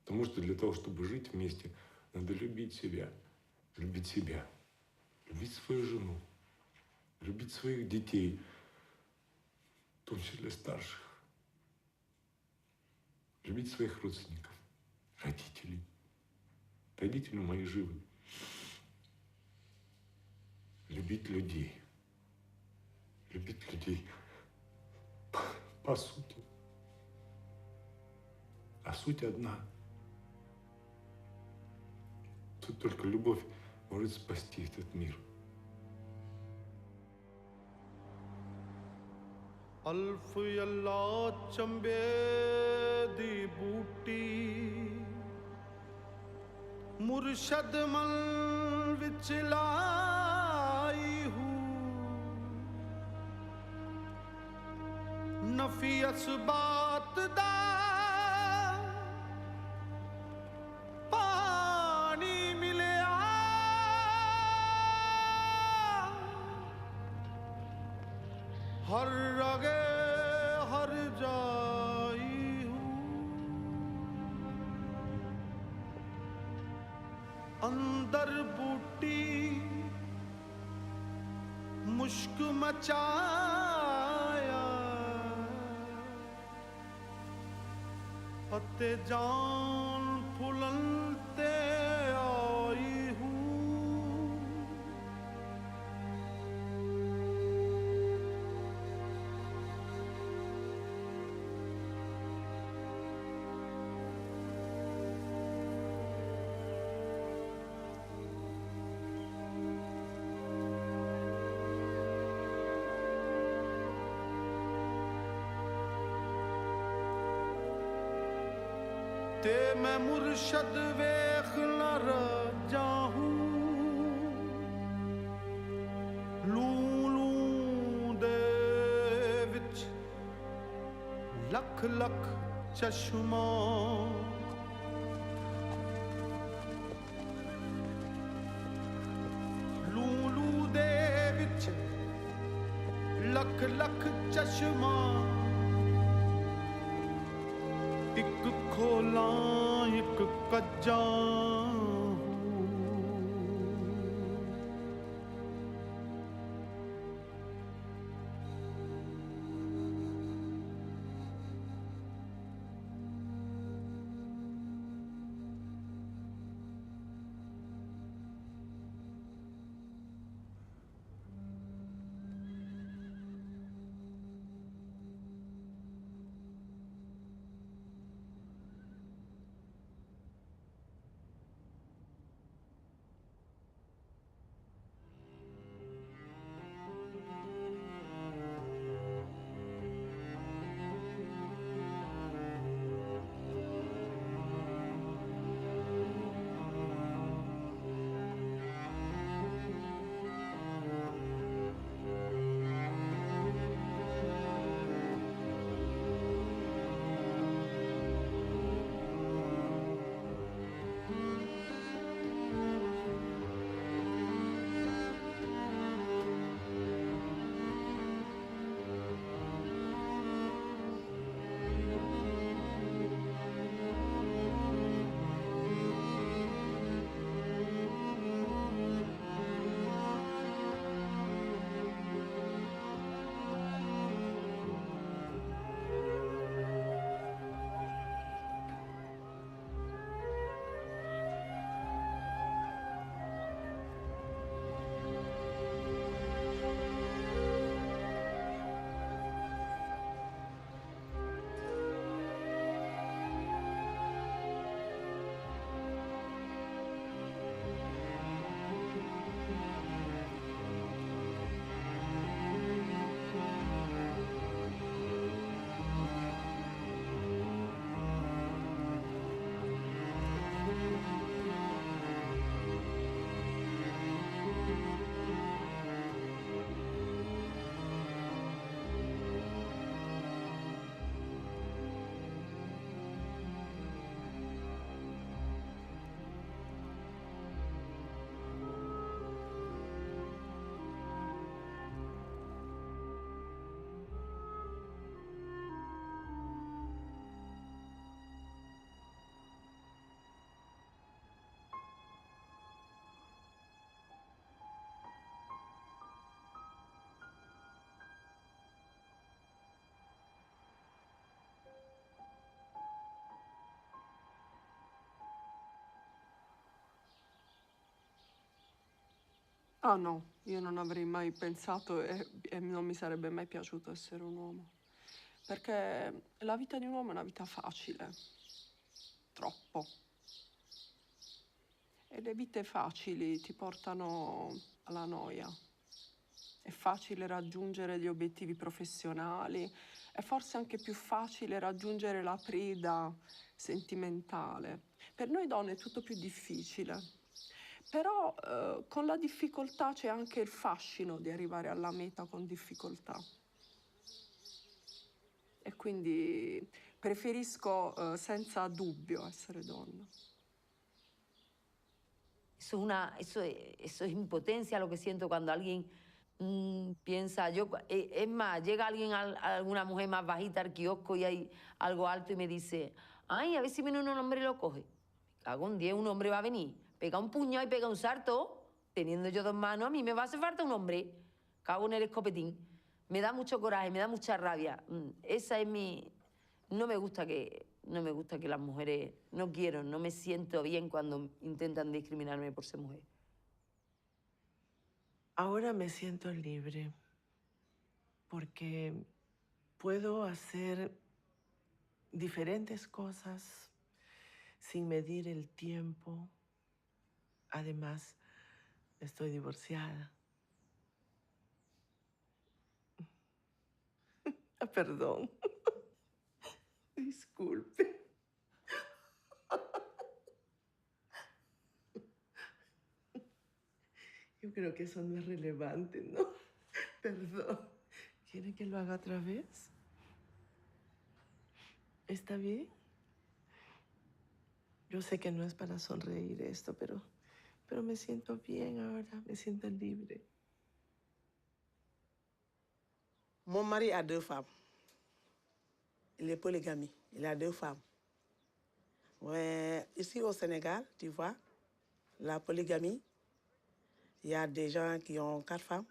Потому что для того, чтобы жить вместе, надо любить себя. Любить себя. Любить свою жену. Любить своих детей. В том числе старших. Любить своих родственников. Родителей. Родители мои живы. Любить людей. Любить людей по сути. А суть одна. Тут только любовь может спасти этот мир. अल्फ अल्लाह चंबे दी बूटी मुर्शद मल विच लाई हूँ नफी असबात दा पानी मिलया हर रगे हर जाई हूँ अंदर बूटी मुश्क मचाया अते जान फुलनते आई हूँ ते मैं मुर्शद वेख न रजा हूँ लू लू दे विच लख लख चश्मा लू लू दे विच लख लख चश्मा एक खोला एक कज्जा Ah no, io non avrei mai pensato e non mi sarebbe mai piaciuto essere un uomo. Perché la vita di un uomo è una vita facile. Troppo. E le vite facili ti portano alla noia. È facile raggiungere gli obiettivi professionali, è forse anche più facile raggiungere la preda sentimentale. Per noi donne è tutto più difficile. Però con la difficoltà c'è anche il fascino di arrivare alla meta con difficoltà. E quindi preferisco senza dubbio essere donna. Eso es impotencia lo que siento cuando alguien piensa, es más, llega alguien, alguna mujer más bajita al kiosco y hay algo alto y me dice, ay, a ver si viene un hombre y lo coge. Me cago en 10, un hombre va a venir, pega un puñado y pega un salto, teniendo yo 2 manos, a mí me va a hacer falta un hombre. Cago en el escopetín. Me da mucho coraje, me da mucha rabia. Esa es mi... No me gusta que las mujeres... No quiero, no me siento bien cuando intentan discriminarme por ser mujer. Ahora me siento libre porque puedo hacer diferentes cosas sin medir el tiempo. Además, estoy divorciada. Perdón. Disculpe. Yo creo que eso no es relevante, ¿no? Perdón. ¿Quiere que lo haga otra vez? ¿Está bien? Yo sé que no es para sonreír esto, pero me siento bien ahora, me siento libre. Mon mari a 2 femmes. Il est polygamie. Il a 2 femmes. Ouais, ici au Sénégal, tu vois, la polygamie, il y a des gens qui ont 4 femmes,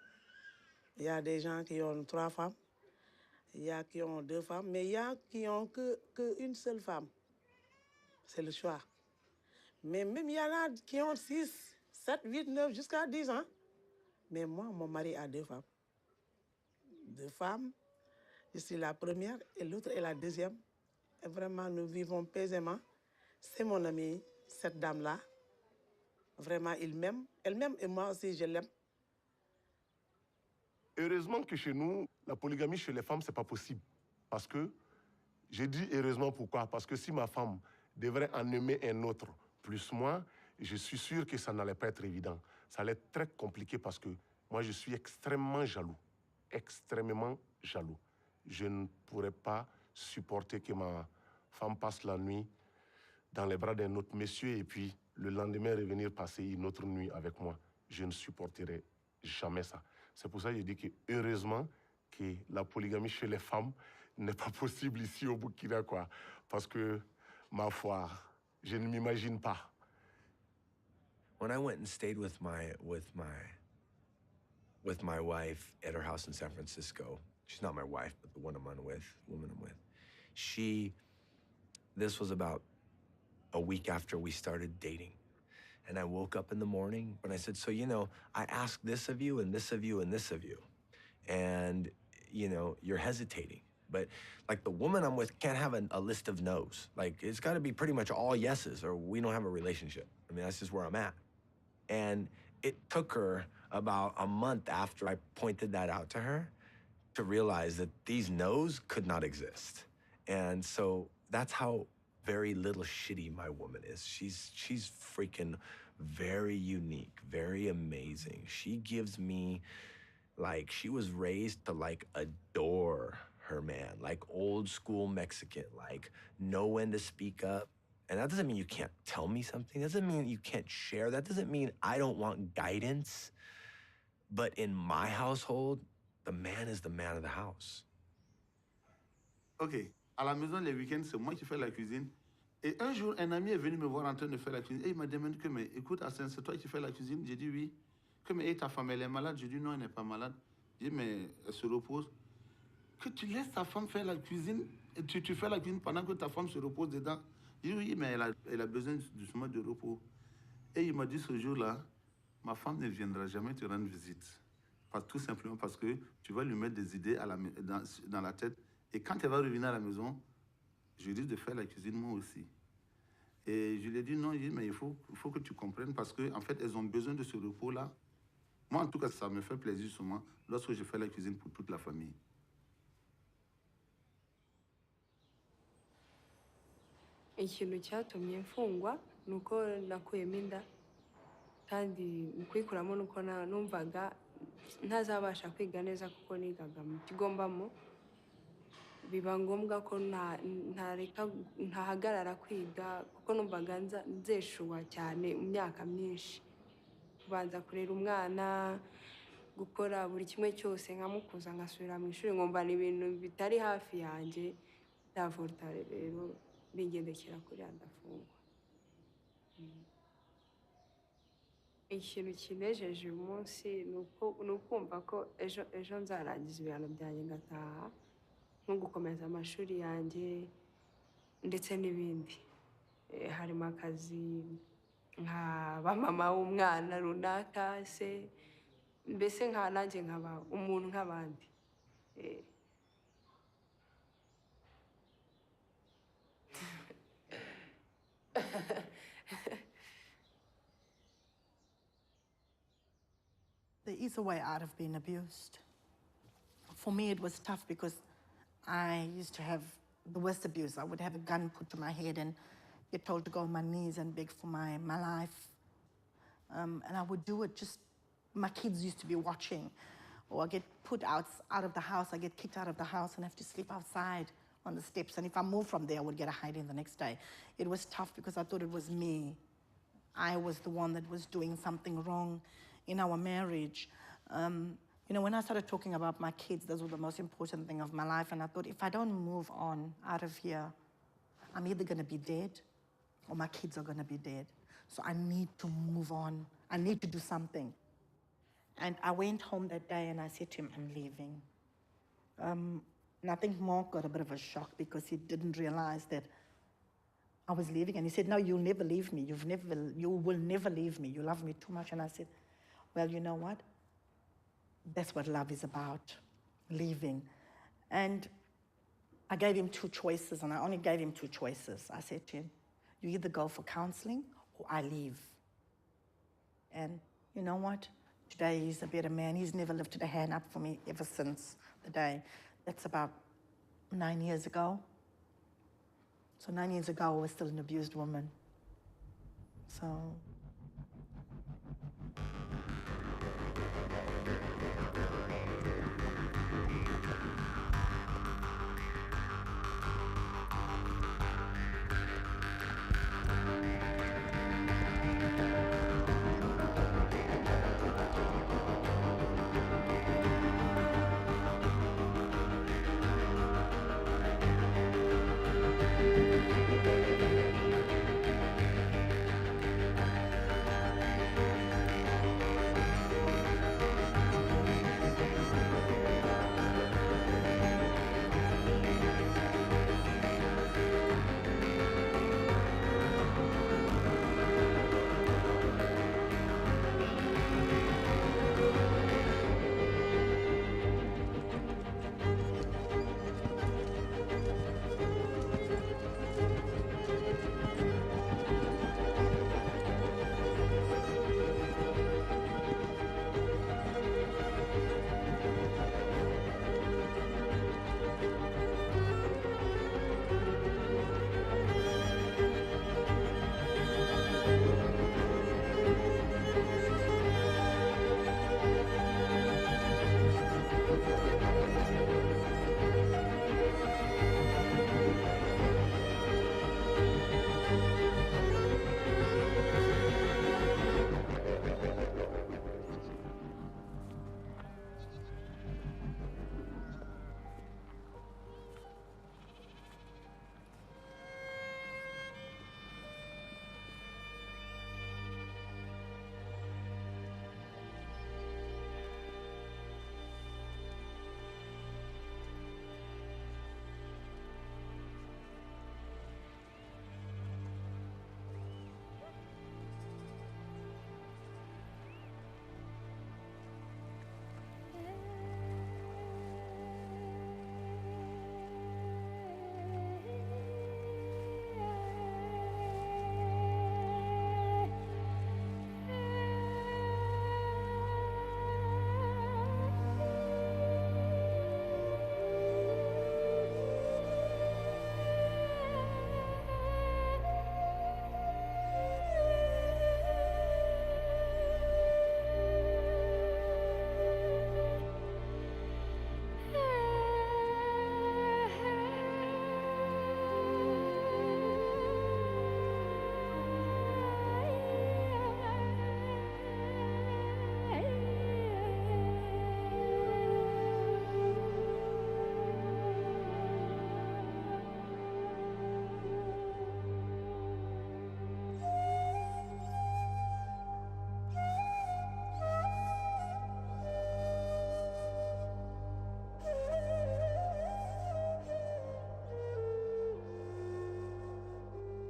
il y a des gens qui ont 3 femmes, il y a qui ont 2 femmes, mais il y a qui n'ont qu'une seule femme. C'est le choix. Mais même il y en a qui ont 6, 7, 8, 9, jusqu'à 10 ans. Mais moi, mon mari a 2 femmes. 2 femmes. Je suis la première et l'autre est la deuxième. Et vraiment, nous vivons paisément. C'est mon amie, cette dame-là. Vraiment, il m'aime. Elle m'aime et moi aussi, je l'aime. Heureusement que chez nous, la polygamie chez les femmes, ce n'est pas possible. Parce que, j'ai dit heureusement pourquoi? Parce que si ma femme devrait en aimer un autre plus moi, je suis sûr que ça n'allait pas être évident. Ça allait être très compliqué parce que moi, je suis extrêmement jaloux. Extrêmement jaloux. Je ne pourrais pas supporter que ma femme passe la nuit dans les bras d'un autre monsieur et puis le lendemain revenir passer une autre nuit avec moi. Je ne supporterai jamais ça. C'est pour ça que je dis que heureusement que la polygamie chez les femmes n'est pas possible ici au Burkina, quoi. Parce que, ma foi, je ne m'imagine pas. When I went and stayed with my wife at her house in San Francisco, she's not my wife, but the woman I'm with, this was about a week after we started dating. And I woke up in the morning and I said, so, I asked this of you and this of you and this of you. And, you're hesitating. But, like, the woman I'm with can't have a list of no's. Like, it's got to be pretty much all yeses or we don't have a relationship. I mean, that's just where I'm at. And it took her about a month after I pointed that out to her to realize that these no's could not exist. And so that's how very little shitty my woman is. She's freaking very unique, very amazing. She gives me, like, she was raised to, like, adore her man, like old school Mexican, like know when to speak up. And that doesn't mean you can't tell me something. That doesn't mean you can't share. That doesn't mean I don't want guidance. But in my household, the man is the man of the house. OK. À la maison, les week-ends, c'est moi qui fais la cuisine. Et un jour, un ami est venu me voir en train de faire la cuisine. Et il m'a demandé que, mais écoute, Hassan, c'est toi qui fais la cuisine? J'ai dit oui. Que, mais ta femme, elle est malade? J'ai dit non, elle n'est pas malade. J'ai dit, mais elle se repose. Que tu laisses ta femme faire la cuisine, et tu fais la cuisine pendant que ta femme se repose dedans. J'ai dit oui, mais elle a besoin justement de repos. Et il m'a dit ce jour-là, ma femme ne viendra jamais te rendre visite. Tout simplement parce que tu vas lui mettre des idées dans la tête. Et quand elle va revenir à la maison, je risque de faire la cuisine moi aussi. Et je lui ai dit non, mais il faut que tu comprennes parce qu'en fait, elles ont besoin de ce repos-là. Moi, en tout cas, ça me fait plaisir sur moi lorsque je fais la cuisine pour toute la famille. Ikintu cyatumye mfungwa ni uko nakuyemo inda kandi mu kuyikuramo ni uko numvaga ntazabasha kwiga neza kuko nigaga mu kigo mbamo biba ngombwa ko ntahagarara kwiga kuko numvaga nzeshuwa cyane mu myaka myinshi kubanza kurera umwana gukora buri kimwe cyose nkamukuza ngasubira mu ishuri nkumva ni ibintu bitari hafi yanjye ndavuta rero bingendekera kuri ndafungwa. Ikintu kinejeje uyu munsi ni ukumva ko ejo nzarangiza ibihano byanjye ngataha nko gukomeza amashuri yanjye ndetse n'ibindi. Harimo akazi nkaba mama w'umwana runaka se mbese nanjye nkaba umuntu nk'abandi. There is a way out of being abused. For me, it was tough because I used to have the worst abuse. I would have a gun put to my head and get told to go on my knees and beg for my life. And I would do it just, my kids used to be watching. Or I get put out of the house, I get kicked out of the house and have to sleep outside on the steps. And if I moved from there, I would get a hiding the next day. It was tough because I thought it was me. I was the one that was doing something wrong in our marriage. You know, when I started talking about my kids, those were the most important thing of my life. And I thought, if I don't move on out of here, I'm either going to be dead or my kids are going to be dead. So I need to move on. I need to do something. And I went home that day and I said to him, I'm leaving. And I think Mark got a bit of a shock because he didn't realize that I was leaving. And he said, no, you'll never leave me. You will never leave me. You love me too much. And I said, well, you know what? That's what love is about, leaving. And I gave him two choices, and I only gave him two choices. I said to him, you either go for counseling or I leave. And you know what? Today he's a better man. He's never lifted a hand up for me ever since the day. That's about 9 years ago. So 9 years ago, I was still an abused woman. So.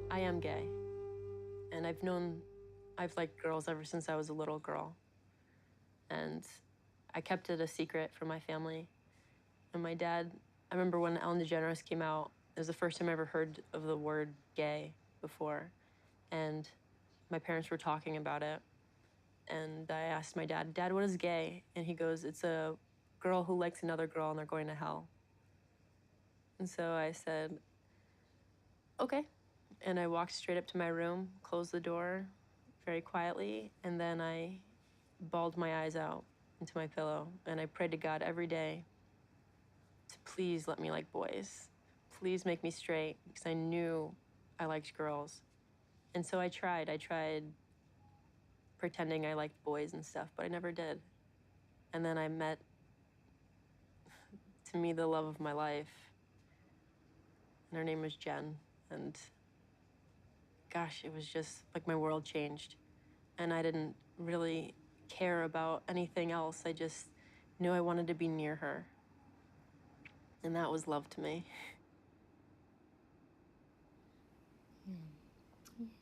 I am gay. And I've liked girls ever since I was a little girl. And I kept it a secret from my family. And my dad, I remember when Ellen DeGeneres came out, it was the first time I ever heard of the word gay before. And my parents were talking about it. And I asked my dad, Dad, what is gay? And he goes, it's a girl who likes another girl and they're going to hell. And so I said, okay. And I walked straight up to my room, closed the door very quietly, and then I bawled my eyes out into my pillow. And I prayed to God every day to please let me like boys. Please make me straight, because I knew I liked girls. And so I tried pretending I liked boys and stuff, but I never did. And then I met, to me, the love of my life. And her name was Jen. And gosh, it was just like my world changed. And I didn't really care about anything else. I just knew I wanted to be near her. And that was love to me.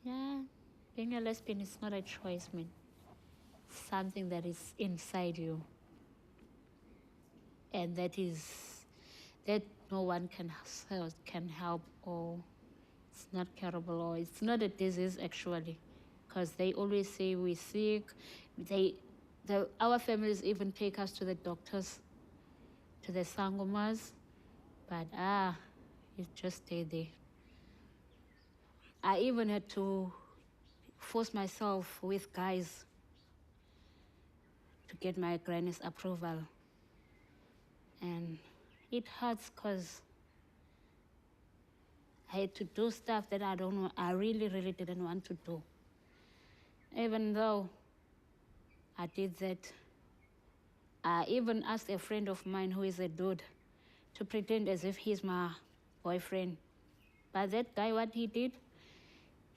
Yeah, being a lesbian is not a choice, man. Something that is inside you. And that no one can help, or it's not curable, or it's not a disease actually. Because they always say we're sick. Our families even take us to the doctors, to the sangomas, but it just stayed there. I even had to force myself with guys to get my granny's approval. And it hurts because I had to do stuff that I really, really didn't want to do. Even though I did that, I even asked a friend of mine who is a dude to pretend as if he's my boyfriend. But that guy, what he did,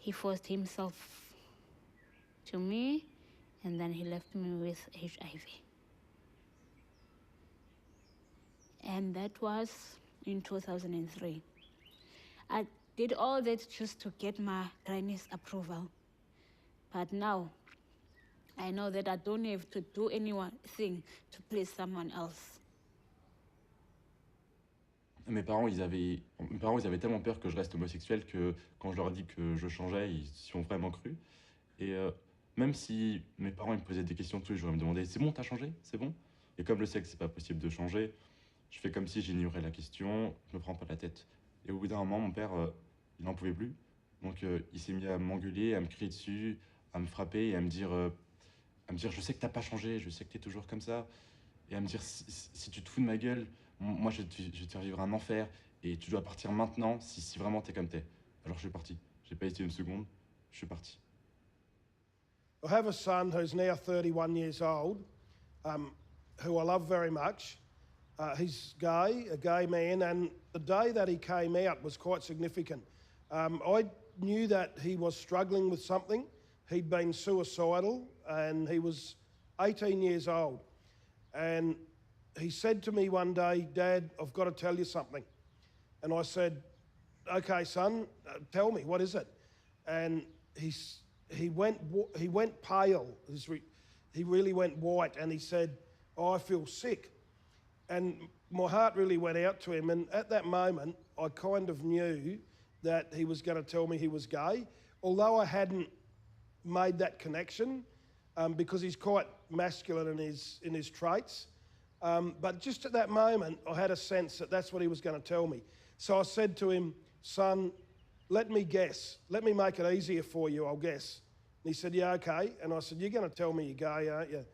he forced himself to me, and then he left me with HIV. And that was in 2003. I did all that just to get my granny's approval. But now, I know that I don't have to do anything to please someone else. Mes parents, ils avaient tellement peur que je reste homosexuel que quand je leur ai dit que je changeais, ils s'y ont vraiment cru. Et même si mes parents ils me posaient des questions tous les jours, ils me demandaient « C'est bon, t'as changé? C'est bon ?» Et comme je sais que c'est pas possible de changer, je fais comme si j'ignorais la question, je me prends pas la tête. Et au bout d'un moment, mon père, il n'en pouvait plus. Donc il s'est mis à m'engueuler, à me crier dessus, à me frapper et à me dire « Je sais que t'as pas changé, je sais que t'es toujours comme ça. » Et à me dire « Si tu te fous de ma gueule, moi je vais te faire vivre un enfer et tu dois partir maintenant si vraiment t'es comme t'es. » Alors je suis parti. J'ai pas hésité une seconde, je suis parti. I have a son who's now 31 years old, who I love very much. He's gay, a gay man, and the day that he came out was quite significant. I knew that he was struggling with something. He'd been suicidal, and he was 18 years old. And he said to me one day, "Dad, I've got to tell you something." And I said, "Okay, son, tell me, what is it?" And he went pale. He really went white, and he said, "Oh, I feel sick." And my heart really went out to him. And at that moment, I kind of knew that he was going to tell me he was gay, although I hadn't made that connection, because he's quite masculine in his traits. But just at that moment, I had a sense that that's what he was going to tell me. So I said to him, "Son, let me guess. Let me make it easier for you, I'll guess." And he said, "Yeah, okay." And I said, "You're going to tell me you're gay, aren't you?"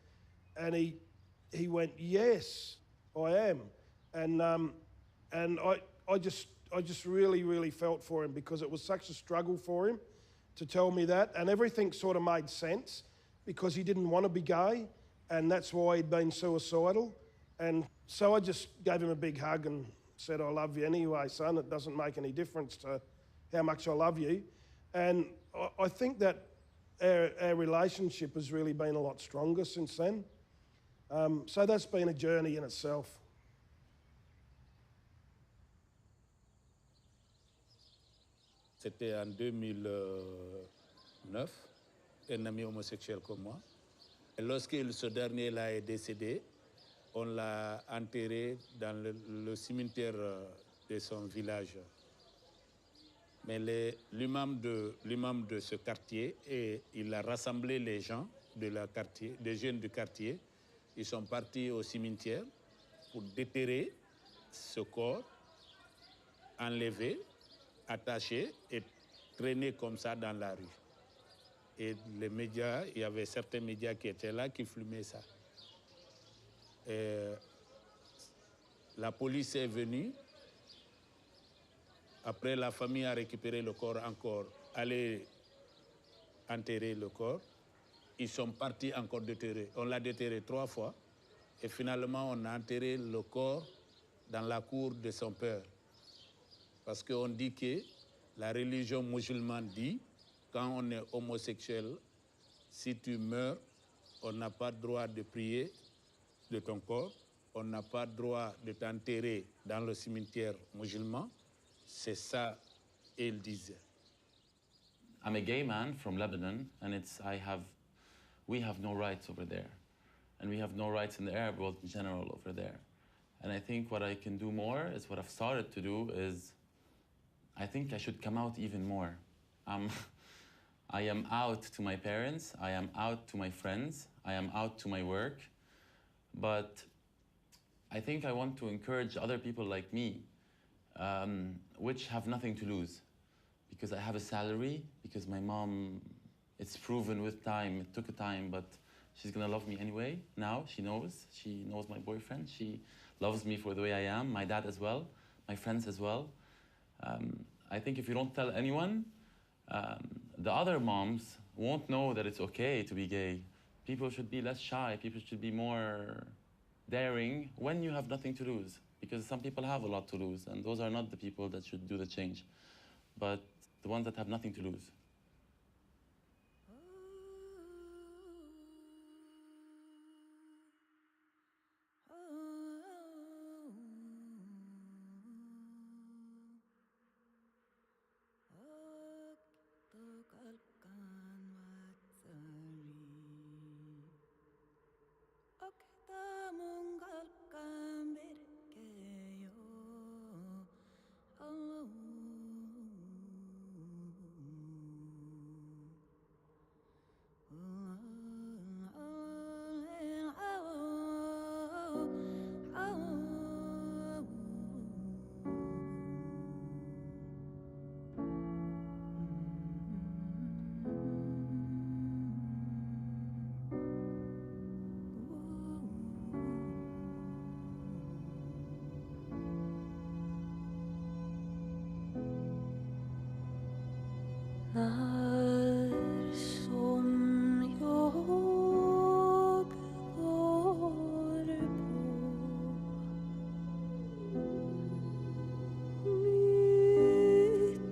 And he went, "Yes, I am." And I just really, really felt for him, because it was such a struggle for him to tell me that. And everything sort of made sense, because he didn't want to be gay, and that's why he'd been suicidal. And so I just gave him a big hug and said, "I love you anyway, son. It doesn't make any difference to how much I love you." And I think that our relationship has really been a lot stronger since then. So that's been a journey in itself. c'était en 2009, un ami homosexuel comme moi. Et lorsque ce dernier là est décédé, on l'a enterré dans le cimetière de son village. Mais l'imam de ce quartier, et il a rassemblé les gens quartier, des jeunes du quartier. Ils sont partis au cimetière pour déterrer ce corps, enlevé, attaché et traîné comme ça dans la rue. Et les médias, il y avait certains médias qui étaient là, qui filmaient ça. Et la police est venue. Après, la famille a récupéré le corps encore, allé enterrer le corps. Ils sont partis encore déterrer. On l'a déterré 3 fois. Et finalement, on a enterré le corps dans la cour de son père. Parce qu'on dit que la religion musulmane dit, quand on est homosexuel, si tu meurs, on n'a pas le droit de prier de ton corps, on n'a pas le droit de t'enterrer dans le cimetière musulman. C'est ça, il disait. I'm a gay man from Lebanon, and we have no rights over there. And we have no rights in the Arab world in general over there. And I think what I can do more is what I've started to do is, I think I should come out even more. I am out to my parents, I am out to my friends, I am out to my work, but I think I want to encourage other people like me, which have nothing to lose. Because I have a salary, because my mom, it's proven with time, it took a time, but she's gonna love me anyway. Now she knows my boyfriend, she loves me for the way I am, my dad as well, my friends as well. I think if you don't tell anyone, the other moms won't know that it's okay to be gay. People should be less shy, people should be more daring when you have nothing to lose. Because some people have a lot to lose, and those are not the people that should do the change, but the ones that have nothing to lose. När som jag var på mitt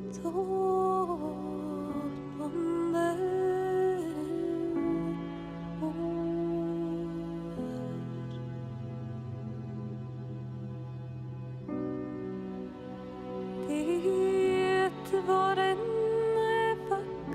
18:e år. Det var en vacker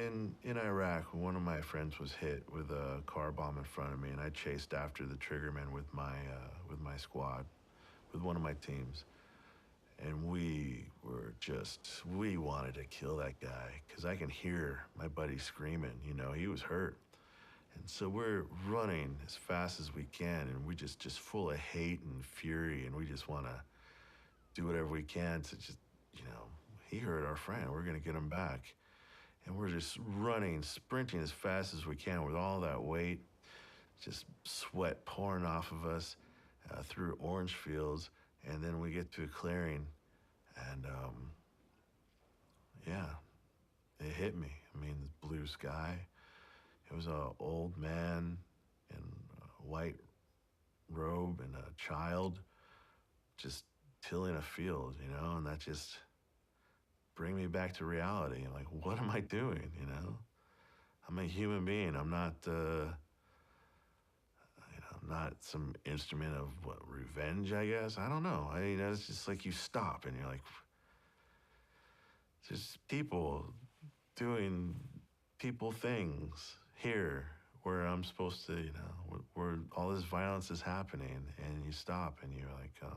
in Iraq, one of my friends was hit with a car bomb in front of me, and I chased after the triggerman with my squad, with one of my teams. And we wanted to kill that guy, because I can hear my buddy screaming, you know, he was hurt. And so we're running as fast as we can, and we just full of hate and fury, and we just want to do whatever we can to just, you know, he hurt our friend, we're gonna get him back. And we're just running, sprinting as fast as we can with all that weight, just sweat pouring off of us through orange fields. And then we get to a clearing, and yeah, it hit me. I mean, the blue sky. It was an old man in a white robe and a child just tilling a field, you know, and that just bring me back to reality. I'm like, what am I doing, you know? I'm a human being. I'm not, you know, I'm not some instrument of, what, revenge, I guess? I don't know. You know, it's just like you stop and you're like, just people doing people things here where I'm supposed to, you know, where all this violence is happening, and you stop and you're like, I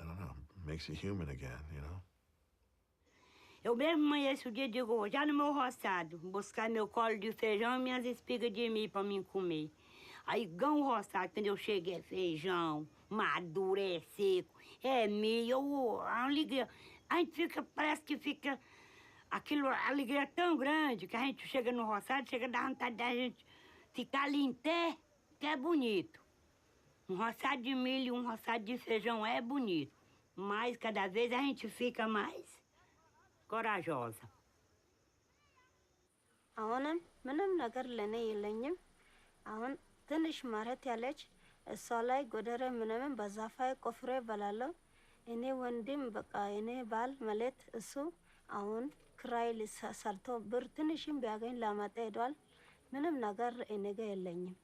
don't know, makes you human again, you know? Eu mesmo amanheço o dia e digo, vou já no meu roçado, buscar meu colo de feijão e minhas espigas de milho para mim comer. Aí ganho o roçado, quando eu chego é feijão, maduro, é seco, é milho, a alegria. A gente fica, parece que fica, aquilo, a alegria é tão grande que a gente chega no roçado, chega a dar vontade da gente ficar ali em pé, que é bonito. Um roçado de milho, um roçado de feijão é bonito, mas cada vez a gente fica mais corajosa. አሁንም ምንም ነገር ለኔ የለኝም። አሁን ትንሽ መሬት ያለች እሷ ላይ ጎደረ ምንም በዛፋይ ቆፍሬ በላለሁ። እኔ ወንድም በቃ እኔ ባል ማለት እሱ አሁን ክራይ ሰርቶ ብር ትንሽም ቢያገኝ ላመጣ ሄዷል። ምንም ነገር እኔ ጋር የለኝም።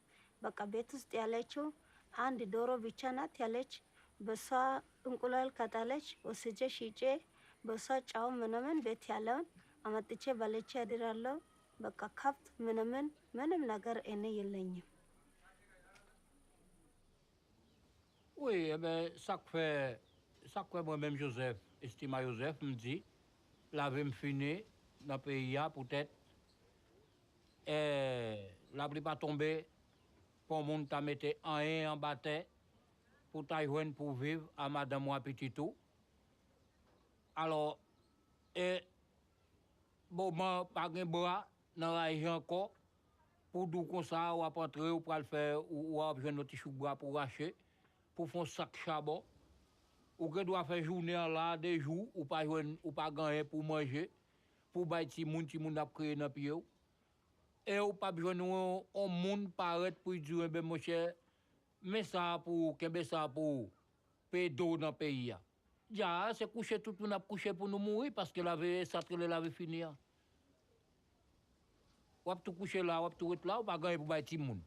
በቃ ቤት ውስጥ ያለችው አንድ ዶሮ ብቻ ናት ያለች። በሷ እንቁላል ከጣለች ወስጄ ሽጬ በሷ ጫው ምንም ቤት ያለውን አመጥቼ በልቼ አድራለሁ። በቃ ከብት ምንም ነገር እኔ የለኝም። Oui, eh ben, ça que moi-même Joseph, estima Joseph, me dit, la vie me finit dans le pays, peut-être, la pluie pas tomber, pour le monde t'a mettre en bataille, pour Taïwan pour vivre à madame ou à petit tout. Alors, bon, pas de bois dans la région encore, pour d'où comme ça, ou à rentrer, ou pour le faire, ou à besoin de petit bois pour racher, pour faire un sac charbon, ou que doit faire journée là, des jours, ou pas gagner pour manger, pour bailler petit monde a créé dans le pied. Et ou pas besoin un monde paraître pour dire, ben mon cher, mais ça pour, qu'est-ce ça pour pédo dans le pays. Ja, c'est coucher tout le monde a couché pour nous mourir parce que ça l'avait fini. Ou a tout coucher là, ou a tout être là, ou pas gagner pour bailler petit monde.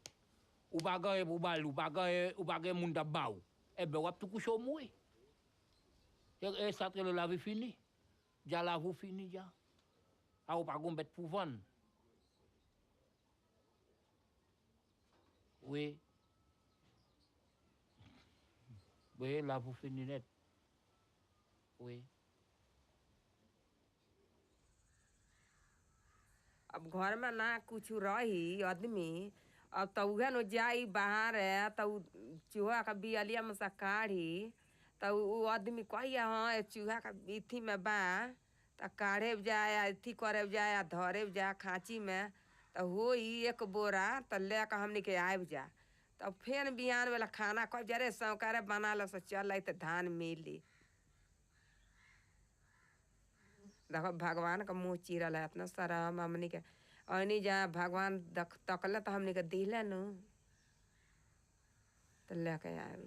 Ou pas gagner pour bailler, ou pas gagner monde à baou. Eh ben, ou a tout coucher au mourir. Et ça l'avait fini. Ja, là, vous fini, ja. Ah, ou pas gagner pour vendre. Oui. Oui, là, vous finissez net. Oui. अब घर में ना कुछ रही आदमी अब तो उहे न जाई बाहर है तो चूहा का बियालिया में से काढ़ी तो वो आदमी कहिया हाँ चूहा का इथी में बा तो काढ़े जाए इथी करे जाए धरे जाए खांची में तो हो ही एक बोरा तो लेकर हमने के आब जा तो फिर बिहान वाला खाना कह जरे सौकारे बना लो से चल तो धान मिली देखो भगवान का मुँह चीरल है इतना सारा हमने के अनी जा भगवान तकले तो हमने के दिले न तो लेके आए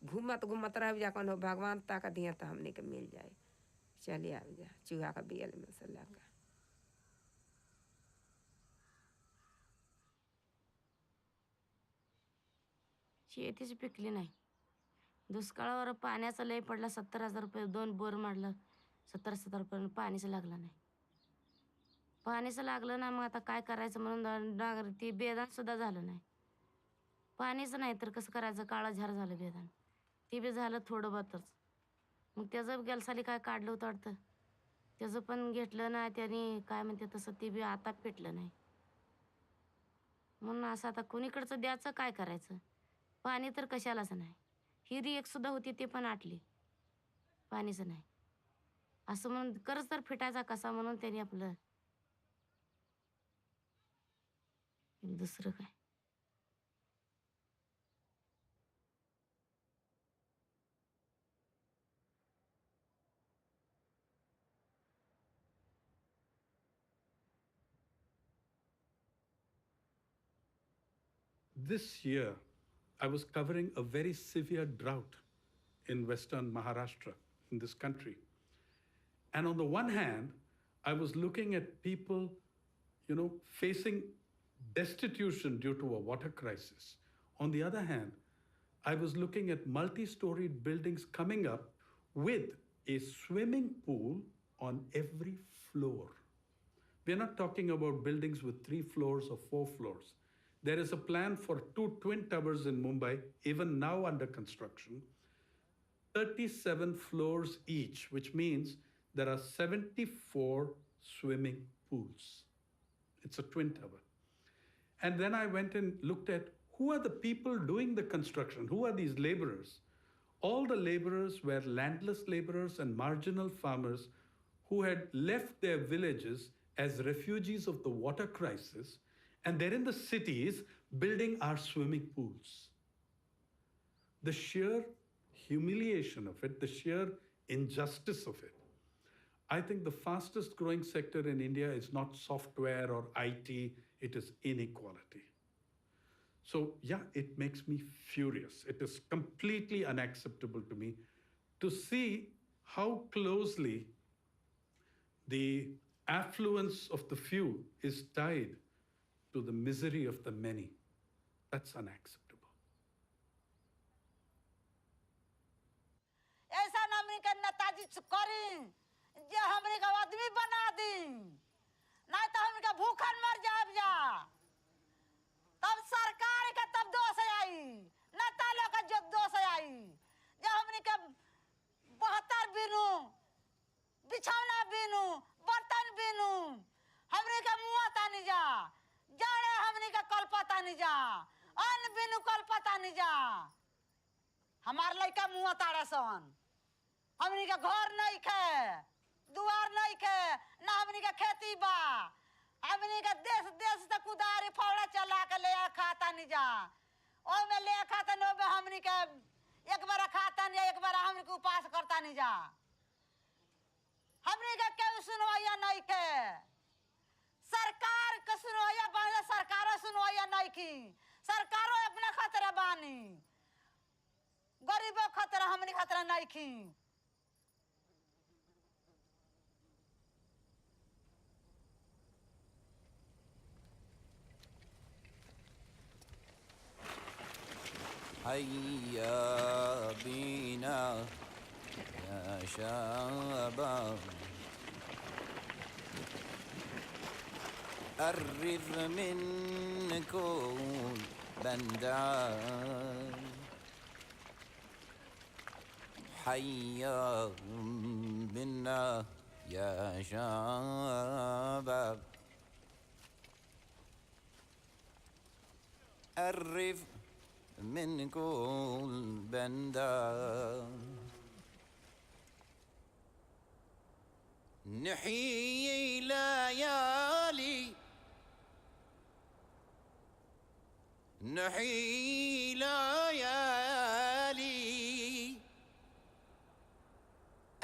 घूमत रह जा कौन भगवान तक दिए तो हमने के मिल जाए चलिए आ जा चूहा का बियल में से लेकर शेतीच पिकली नाही दुष्काळावर पाण्याचा लय पडला 70,000 रुपये 2 बोर मारलं 70-70 पाणीच लागलं नाही. पाणीच लागलं ना, मग आता काय करायचं म्हणून ते बेदान सुद्धा झालं नाही. पाणीच नाही तर कसं करायचं, काळा झार झालं बेदान. ते बी झालं थोडं बहुतच. मग त्याचं गेलसाली काय काढलं होतं वाटतं, त्याचं पण घेतलं नाही त्यांनी, काय म्हणते तसं ते बी आता पेटलं नाही. म्हणून असं आता कोणीकडचं द्यायचं, काय करायचं. पाणी तर कशालाच नाही. हिरी एक सुद्धा होती ते पण आटली, पाणीच नाही. असं म्हणून कर्ज तर फिटायचा कसा म्हणून त्यांनी आपलं दुसरं काय. This year, I was covering a very severe drought in Western Maharashtra, in this country. And on the one hand, I was looking at people, facing destitution due to a water crisis. On the other hand, I was looking at multi-storied buildings coming up with a swimming pool on every floor. We're not talking about buildings with 3 floors or 4 floors. There is a plan for 2 twin towers in Mumbai, even now under construction, 37 floors each, which means there are 74 swimming pools. It's a twin tower. And then I went and looked at who are the people doing the construction? Who are these laborers? All the laborers were landless laborers and marginal farmers who had left their villages as refugees of the water crisis, and they're in the cities building our swimming pools. The sheer humiliation of it, the sheer injustice of it. I think the fastest growing sector in India is not software or IT, it is inequality. So yeah, it makes me furious. It is completely unacceptable to me to see how closely the affluence of the few is tied to the misery of the many. That's unacceptable. ऐसा हमने का नेताजी करी जे हमने का आदमी बना दी, नहीं तो हमने का भूखन मर जाब जा। तब सरकार का तब दोष आई, नेता लोग का जो दोष आई, जब हमने का 72 बिनू, बिछौना बिनू, बर्तन बिनू, हमने का मुँह तानी जा, जाड़े हमने का कलपता नहीं जा, अन्न बिनू कलपता नहीं जा। हमार लड़का मुँह ताड़े सन, हमने का घर नहीं खे, दुआर नहीं खे, ना हमने का खेती बा, हमने का देश से कुदारी फौड़ा चला के ले खाता नहीं जा, और में ले खाता नहीं, में हमने का एक बार खाता नहीं, एक बार हमने को उपास करता नहीं जा, हमने का क्यों सुनवाया नहीं के, सरकार का सुनवाया बाने, सरकारों सुनवाया नहीं की, सरकारों अपना खतरा बानी, गरीबों खतरा हमने खतरा नहीं की। هيا بينا يا شباب الرذ من كل بندان حيا بنا يا شباب الرذ من كل بندان نحيي ليالي نحيي ليالي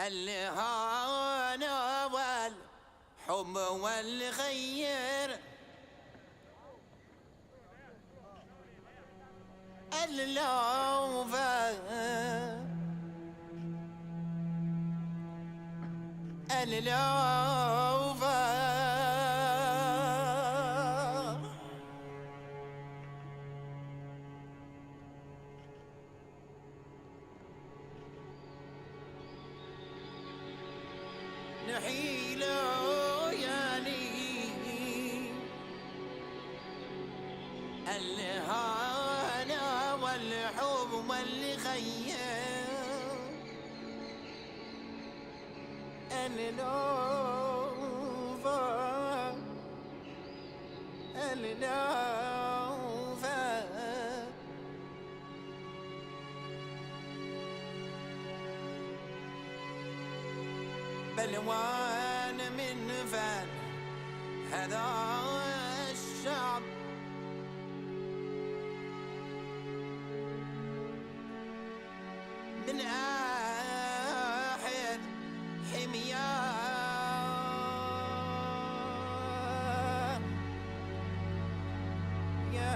الهنا والحب والخير اللوفة حيلو يالي الهانا والحب والخيال النوفا النوفا بلوان من فان هذا الشعب من آحد حميان يا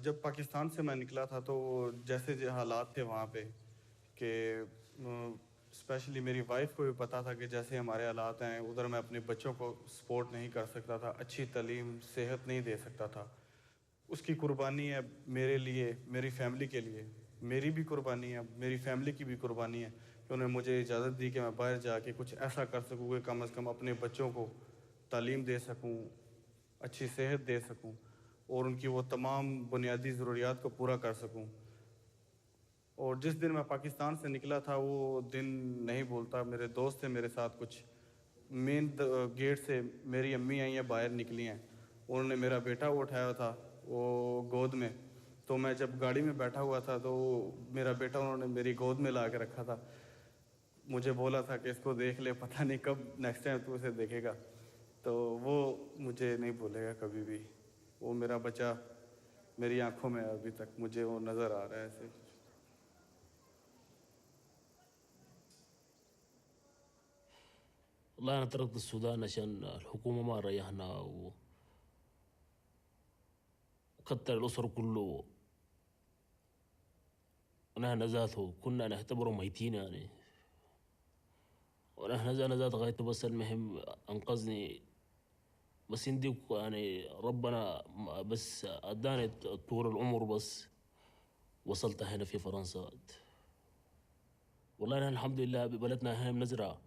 जब पाकिस्तान से मैं निकला था तो जैसे हालात थे वहाँ पे कि स्पेशली मेरी वाइफ को भी पता था कि जैसे हमारे हालात हैं उधर मैं अपने बच्चों को सपोर्ट नहीं कर सकता था, अच्छी तालीम सेहत नहीं दे सकता था। उसकी कुर्बानी है मेरे लिए, मेरी फैमिली के लिए, मेरी भी कुर्बानी है, मेरी फैमिली की भी कुर्बानी है कि उन्होंने मुझे इजाज़त दी कि मैं बाहर जाके कुछ ऐसा कर सकूँ कि कम से कम अपने बच्चों को तालीम दे सकूँ, अच्छी सेहत दे सकूँ और उनकी वो तमाम बुनियादी ज़रूरियात को पूरा कर सकूं। और जिस दिन मैं पाकिस्तान से निकला था वो दिन नहीं भूलता। मेरे दोस्त थे मेरे साथ, कुछ मेन गेट से मेरी अम्मी आई हैं, बाहर निकली हैं, उन्होंने मेरा बेटा उठाया था वो गोद में। तो मैं जब गाड़ी में बैठा हुआ था तो मेरा बेटा उन्होंने मेरी गोद में ला के रखा था। मुझे बोला था कि इसको देख ले, पता नहीं कब नेक्स्ट टाइम तू इसे देखेगा। तो वो मुझे नहीं भूलेगा कभी भी। वो मेरा बच्चा मेरी आंखों में अभी तक मुझे वो नज़र आ रहा है ऐसे। والله أنا تركت السودان عشان الحكومة ما ريحنا وكتر الأسر كله، ونحن ذاته كنا نعتبره ميتين يعني، ونحن ذات غاية بس المهم أنقذني بس عندي يعني ربنا بس اداني طول العمر بس وصلت هنا في فرنسا. والله نحن الحمد لله ببلدنا هنا بنزرع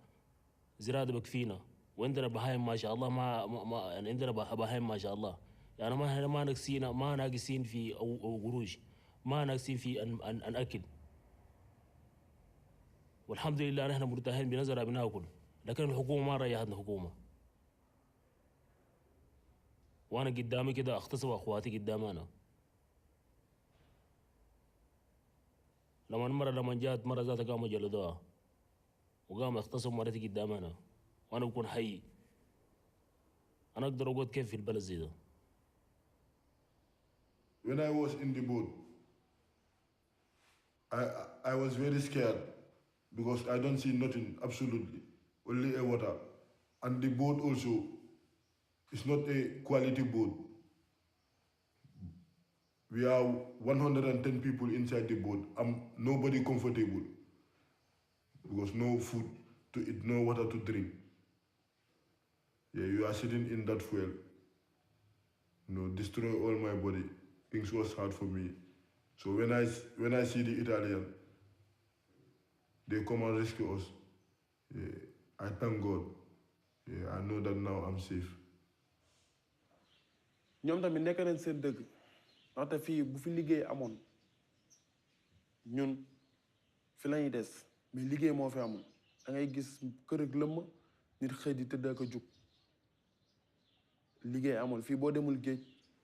زراعة بكفينا، وعندنا بهايم ما شاء الله، ما يعني عندنا بهايم ما شاء الله، يعني ما ناقصين، ما ناقصين في أو قروش، ما ناقصين في أن أكل، والحمد لله نحن مرتاحين بنزرع بناكل، لكن الحكومة ما ريحتنا حكومة. وانا قدامي كده اغتصب اخواتي قدامي انا. لما جات مرة ذاتها قاموا جلدوها وقاموا اغتصبوا مرتي قدامي انا، وانا بكون حي. انا اقدر اقعد كيف في البلد زي ده؟ When I was in the boat, I was very scared because I don't see nothing, absolutely, only a water, and the boat also. It's not a quality boat. We are 110 people inside the boat. Nobody comfortable because no food to eat, no water to drink. Yeah, you are sitting in that fuel. Destroy all my body. Things was hard for me. So when I see the Italian, they come and rescue us. Yeah, I thank God. Yeah, I know that now I'm safe. ñoom tamit nekk nañ seen dëgg ndaxte fii bu fi liggéey amoon ñun fi lañuy des mais liggéey moo fi amul da ngay gis kër ak lëmm nit xëy di tëdd ak jug liggéey amul fii boo demul géej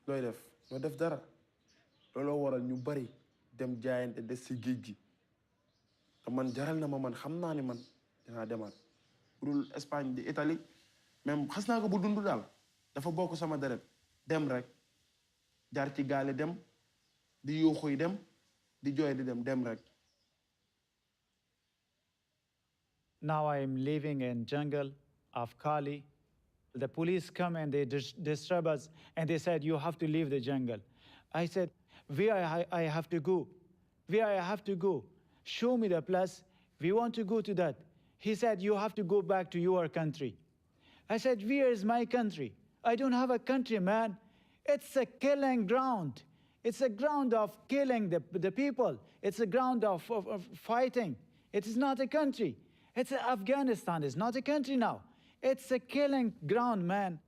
looy def doo def dara looloo waral ñu bari dem jaayante des si géej gi te man jaral na ma man xam naa ni man dinaa demaat budul Espagne di Italie même xas naa ko bu dund daal dafa bokk sama deret dem rek jaar ci gaale dem di yuuxuy dem di jooy di dem rek. Now I am living in jungle of Kali. The police come and they disturb us and they said, you have to leave the jungle. I said, where I have to go? Where I have to go? Show me the place. We want to go to that. He said, you have to go back to your country. I said, where is my country? I don't have a country, man. It's a killing ground. It's a ground of killing the people. It's a ground of fighting. It is not a country. It's Afghanistan. It's not a country now. It's a killing ground, man.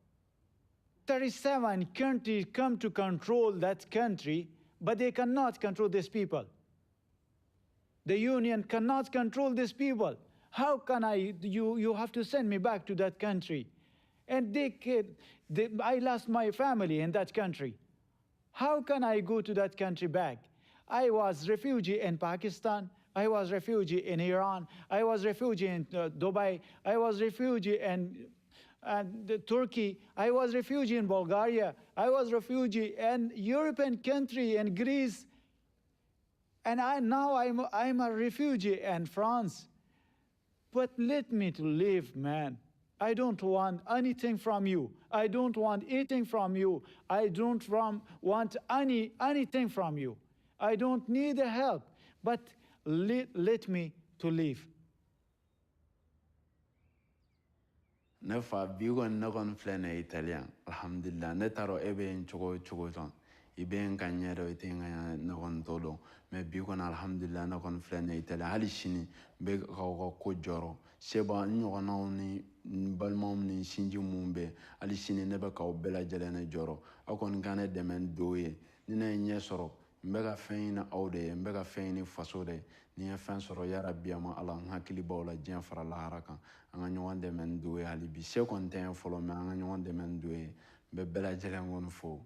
37 countries come to control that country, but they cannot control these people. The union cannot control these people. How can you have to send me back to that country? And I lost my family in that country. How can I go to that country back? I was refugee in Pakistan. I was refugee in Iran. I was refugee in Dubai. I was refugee in Turkey. I was refugee in Bulgaria. I was refugee in European country in Greece. And now I'm a refugee in France. But let me to live, man. I don't want anything from you. I don't want eating from you. I don't want anything from you. I don't need the help. But let me to live. Ne fa bigo ne kon flene italien alhamdulillah ne taro ebe en chogo ton ibe en kanyero itenga ne kon todo me bigo na alhamdulillah ne kon flene italien hali shini be ko joro seba nyona ni balmom ni shinji mumbe hali shini ne be ka obela jelene joro akon gane demen doye ni na nyesoro mbega feina awde mbega feini fasode ni fan soro ya rabbi ama ala hakili bawla jen fara la haraka anga nyonde men duwe ali bi se konten folo me anga nyonde men duwe be bela jele ngon fo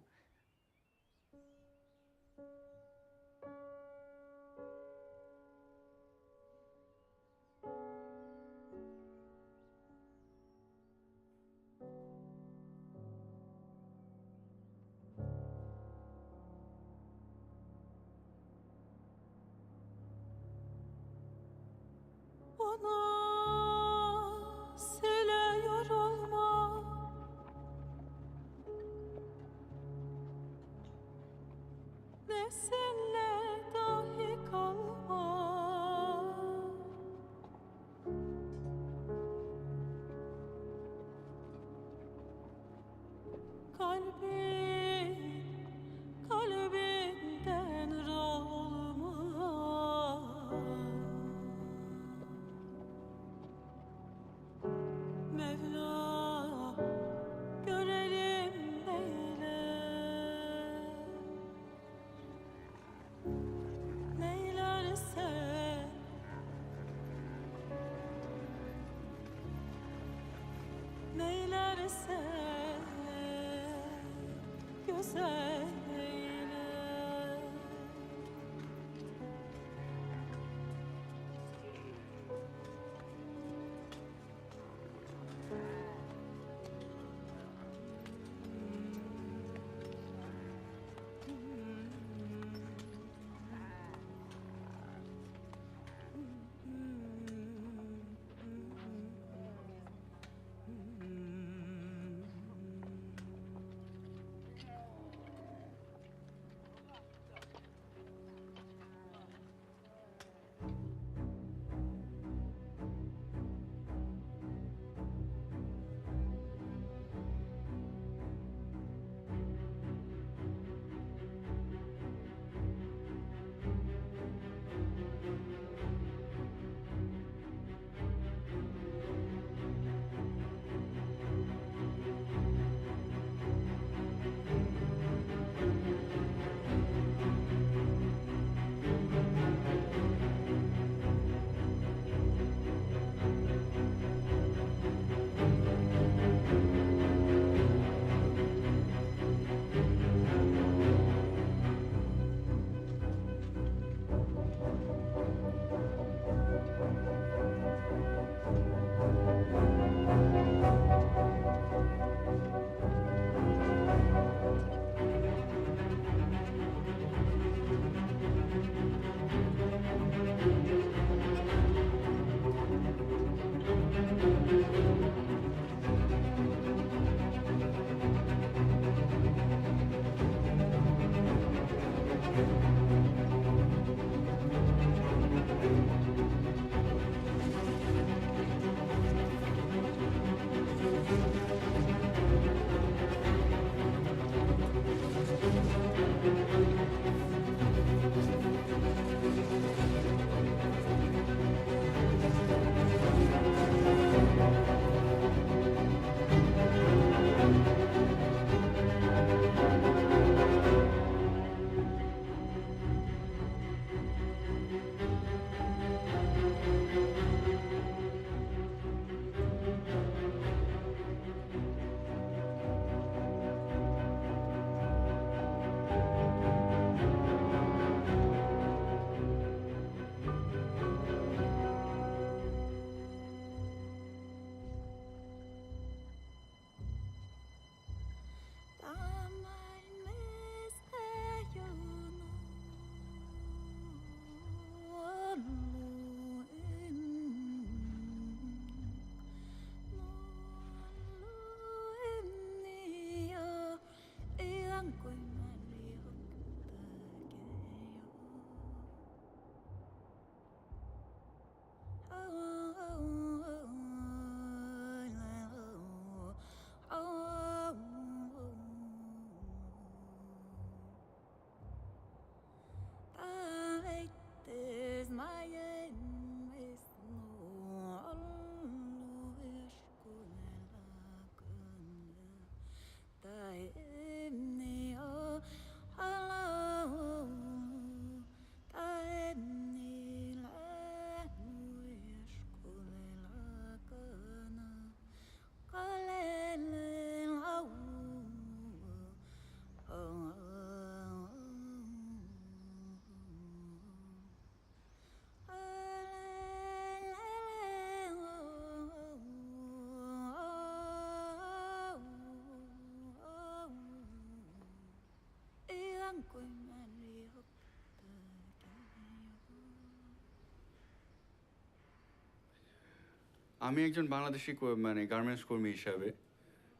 আমি একজন বাংলাদেশি মানে garments কর্মী হিসাবে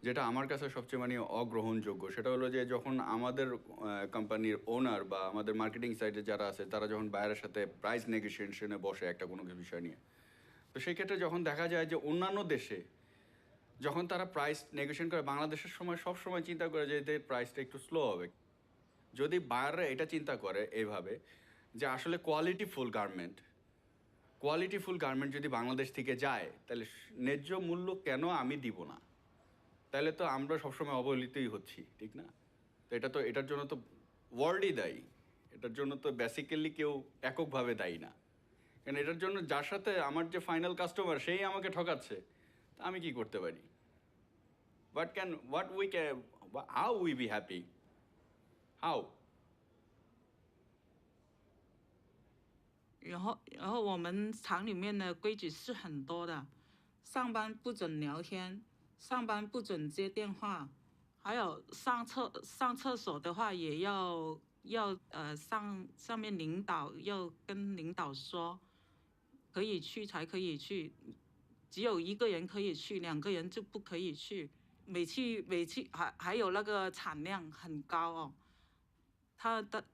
যেটা আমার কাছে সবচেয়ে মানে অগ্রহণযোগ্য সেটা হলো যে যখন আমাদের কোম্পানির ওনার বা আমাদের মার্কেটিং সাইডে যারা আছে তারা যখন বাইরের সাথে প্রাইস নেগোসিয়েশনে বসে একটা কোনো বিষয় নিয়ে, তো সেই ক্ষেত্রে যখন দেখা যায় যে অন্যান্য দেশে যখন তারা প্রাইস নেগোসিয়েশন করে বাংলাদেশের সময় সব সময় চিন্তা করে যে এদের প্রাইসটা একটু স্লো হবে। যদি বায়াররা এটা চিন্তা করে এইভাবে যে আসলে কোয়ালিটিফুল গার্মেন্ট যদি বাংলাদেশ থেকে যায় তাহলে ন্যায্য মূল্য কেন আমি দিব না, তাহলে তো আমরা সবসময় অবহেলিতই হচ্ছি, ঠিক না? তো এটার জন্য তো ওয়ার্ল্ডই দায়ী, এটার জন্য তো বেসিক্যালি কেউ এককভাবে দায়ী না। কারণ এটার জন্য যার সাথে আমার যে ফাইনাল কাস্টমার সেই আমাকে ঠকাচ্ছে, তা আমি কি করতে পারি? how we be happy? How? 然后我们厂里面的规矩是很多的，上班不准聊天，上班不准接电话，还有上厕所的话也上面领导要跟领导说，可以去才可以去，只有一个人可以去，两个人就不可以去。每期还有那个产量很高哦，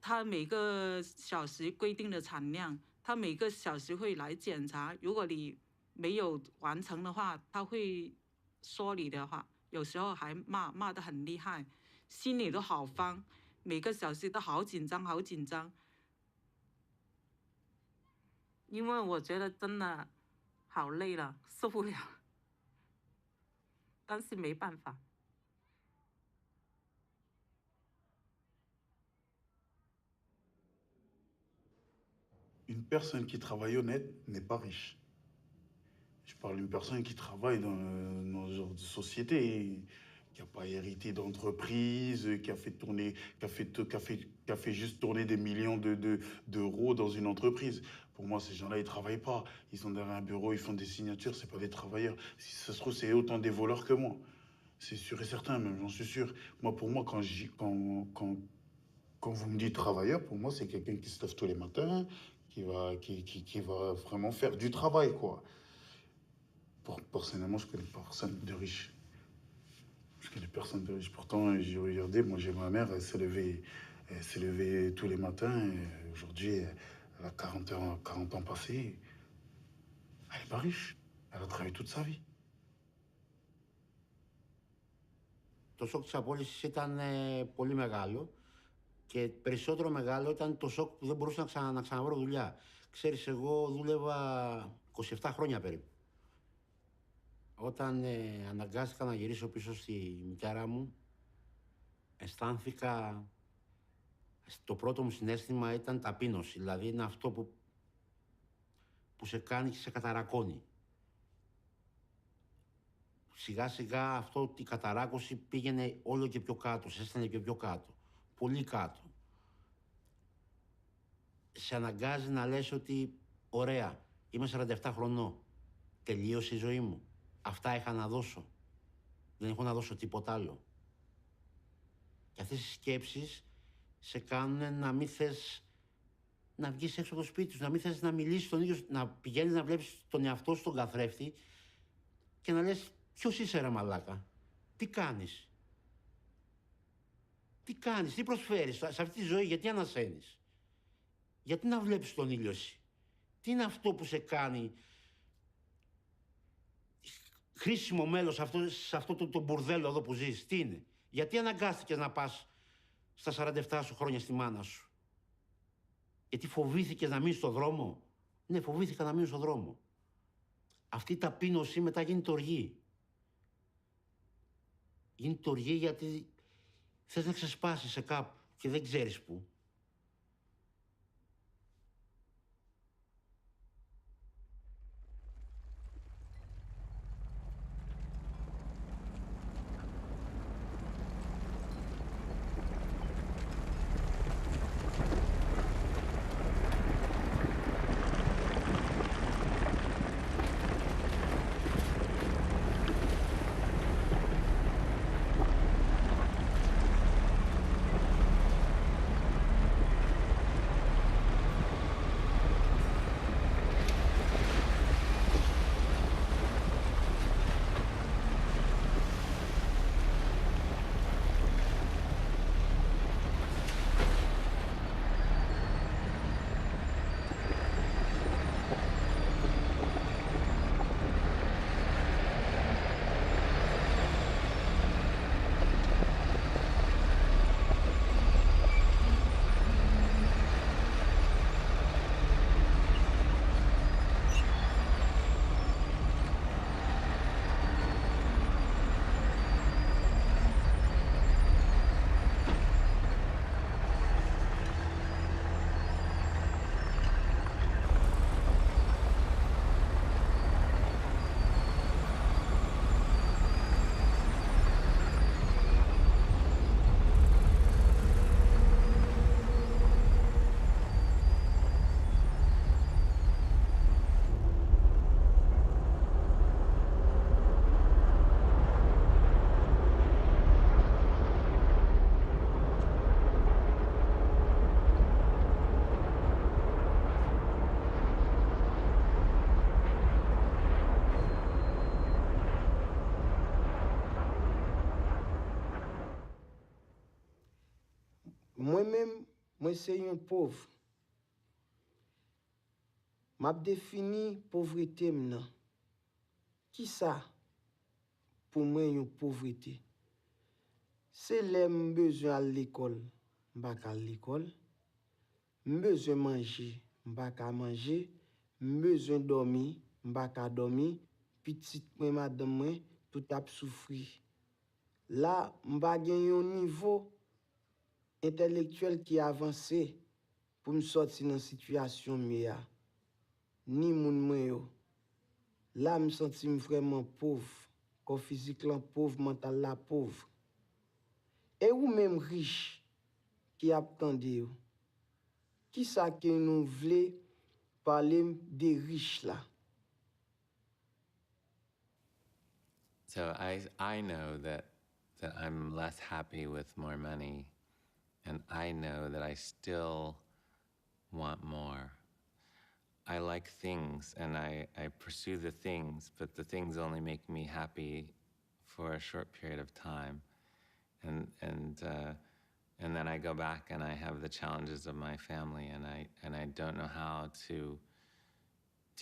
他每个小时规定的产量。他每个小时会来检查，如果你没有完成的话，他会说你的话，有时候还骂得很厉害，心里都好慌，每个小时都好紧张，好紧张。因为我觉得真的好累了，受不了，但是没办法。Une personne qui travaille honnête n'est pas riche. Je parle d'une personne qui travaille dans ce genre de société, qui n'a pas hérité d'entreprise, qui a fait juste tourner des millions d'euros dans une entreprise. Pour moi, ces gens-là, ils ne travaillent pas. Ils sont derrière un bureau, ils font des signatures, ce pas des travailleurs. Si ça se trouve, c'est autant des voleurs que moi. C'est sûr et certain, même, j'en suis sûr. Pour moi, quand vous me dites travailleur, pour moi, c'est quelqu'un qui se lève tous les matins, qui va vraiment faire du travail, quoi. Personnellement, je connais personne de riche. Je connais personne de riche. Pourtant, j'ai regardé, moi j'ai ma mère, elle s'est levée tous les matins. Aujourd'hui, elle a 40 ans passés. Elle n'est pas riche. Elle a travaillé toute sa vie. Το σοκ της απόλυσης ήταν πολύ μεγάλο και περισσότερο μεγάλο ήταν το σοκ που δεν μπορούσα να ξαναβρω δουλειά. Ξέρεις, εγώ δούλευα 27 χρόνια περίπου. Όταν αναγκάστηκα να γυρίσω πίσω στη μητέρα μου, αισθάνθηκα, το πρώτο μου συναίσθημα ήταν ταπείνωση, δηλαδή είναι αυτό που σε κάνει και σε καταρακώνει. Σιγά σιγά αυτό η καταράκωση πήγαινε όλο και πιο κάτω, σε έστανε και πιο κάτω, πολύ κάτω. Σε αναγκάζει να λες ότι ωραία, είμαι 47 χρονών, τελείωσε η ζωή μου. Αυτά είχα να δώσω. Δεν έχω να δώσω τίποτα άλλο. Και αυτές οι σκέψεις σε κάνουν να μην θες να βγεις έξω από το σπίτι σου, να μην θες να μιλήσεις τον ίδιο, να πηγαίνεις να βλέπεις τον εαυτό σου στον καθρέφτη και να λες ποιος είσαι ρε μαλάκα, τι κάνεις. Τι κάνεις, τι προσφέρεις σε αυτή τη ζωή, γιατί ανασένεις. Γιατί να βλέπεις τον ήλιο εσύ. Τι είναι αυτό που σε κάνει χρήσιμο μέλος σε αυτό το μπουρδέλο εδώ που ζεις. Τι είναι. Γιατί αναγκάστηκες να πας στα 47 σου χρόνια στη μάνα σου. Γιατί φοβήθηκες να μείνεις στο δρόμο. Ναι, φοβήθηκα να μείνω στο δρόμο. Αυτή η ταπείνωση μετά γίνεται οργή. Γίνεται οργή γιατί θες να ξεσπάσεις σε κάπου και δεν ξέρεις πού. Moi-même, moi c'est un pauvre. M'a défini pauvreté maintenant. Qui ça pour moi une pauvreté? C'est les besoin à l'école, m'pas à l'école. Besoin manger, m'pas à manger. Besoin dormir, m'pas à dormir. Petite moi madame moi tout a souffri. Là, m'pas gagner un niveau intellectuel qui avancé pour me sortir dans situation meilleure. Ni moun mwen yo. Là, me senti vraiment pauvre. Corps physique là pauvre, mental là pauvre. Et ou même riche qui attendait yo. Qui ça que nous voulons parler des riches là? So I know that I'm less happy with more money, and I know that I still want more. I like things, and I pursue the things, but the things only make me happy for a short period of time, and then I go back and I have the challenges of my family, and I don't know how to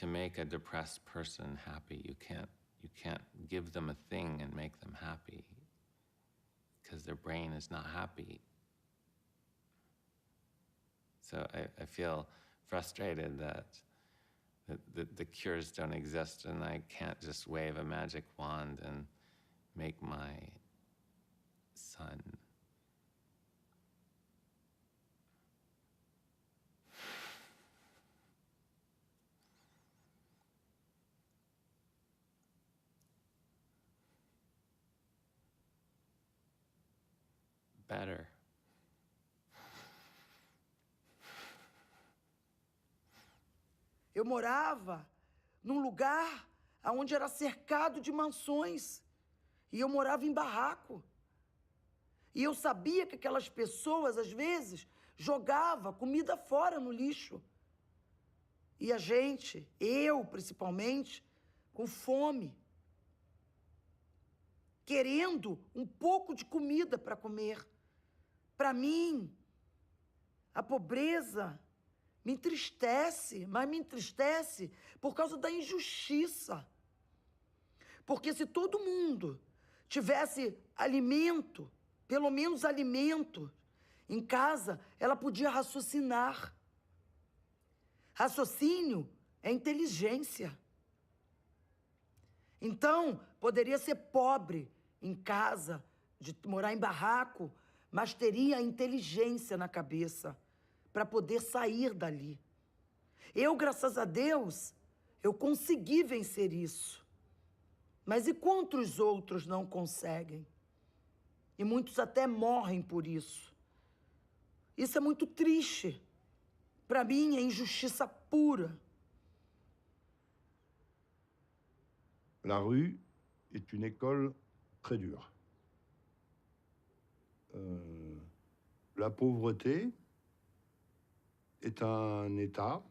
make a depressed person happy. You can't give them a thing and make them happy, because their brain is not happy. So I feel frustrated that the cures don't exist, and I can't just wave a magic wand and make my son better. Eu morava num lugar onde era cercado de mansões. E eu morava em barraco. E eu sabia que aquelas pessoas, às vezes, jogavam comida fora no lixo. E a gente, eu principalmente, com fome, querendo um pouco de comida para comer, Para mim, a pobreza me entristece, mas me entristece por causa da injustiça. Porque se todo mundo tivesse alimento, pelo menos alimento, em casa, ela podia raciocinar. Raciocínio é inteligência. Então, poderia ser pobre em casa, de morar em barraco, mas teria inteligência na cabeça para poder sair dali. Eu, graças a Deus, eu consegui vencer isso. Mas e quantos outros não conseguem? E muitos até morrem por isso. Isso é muito triste. Para mim, é injustiça pura. La rue est une école très dure. La pauvreté est un état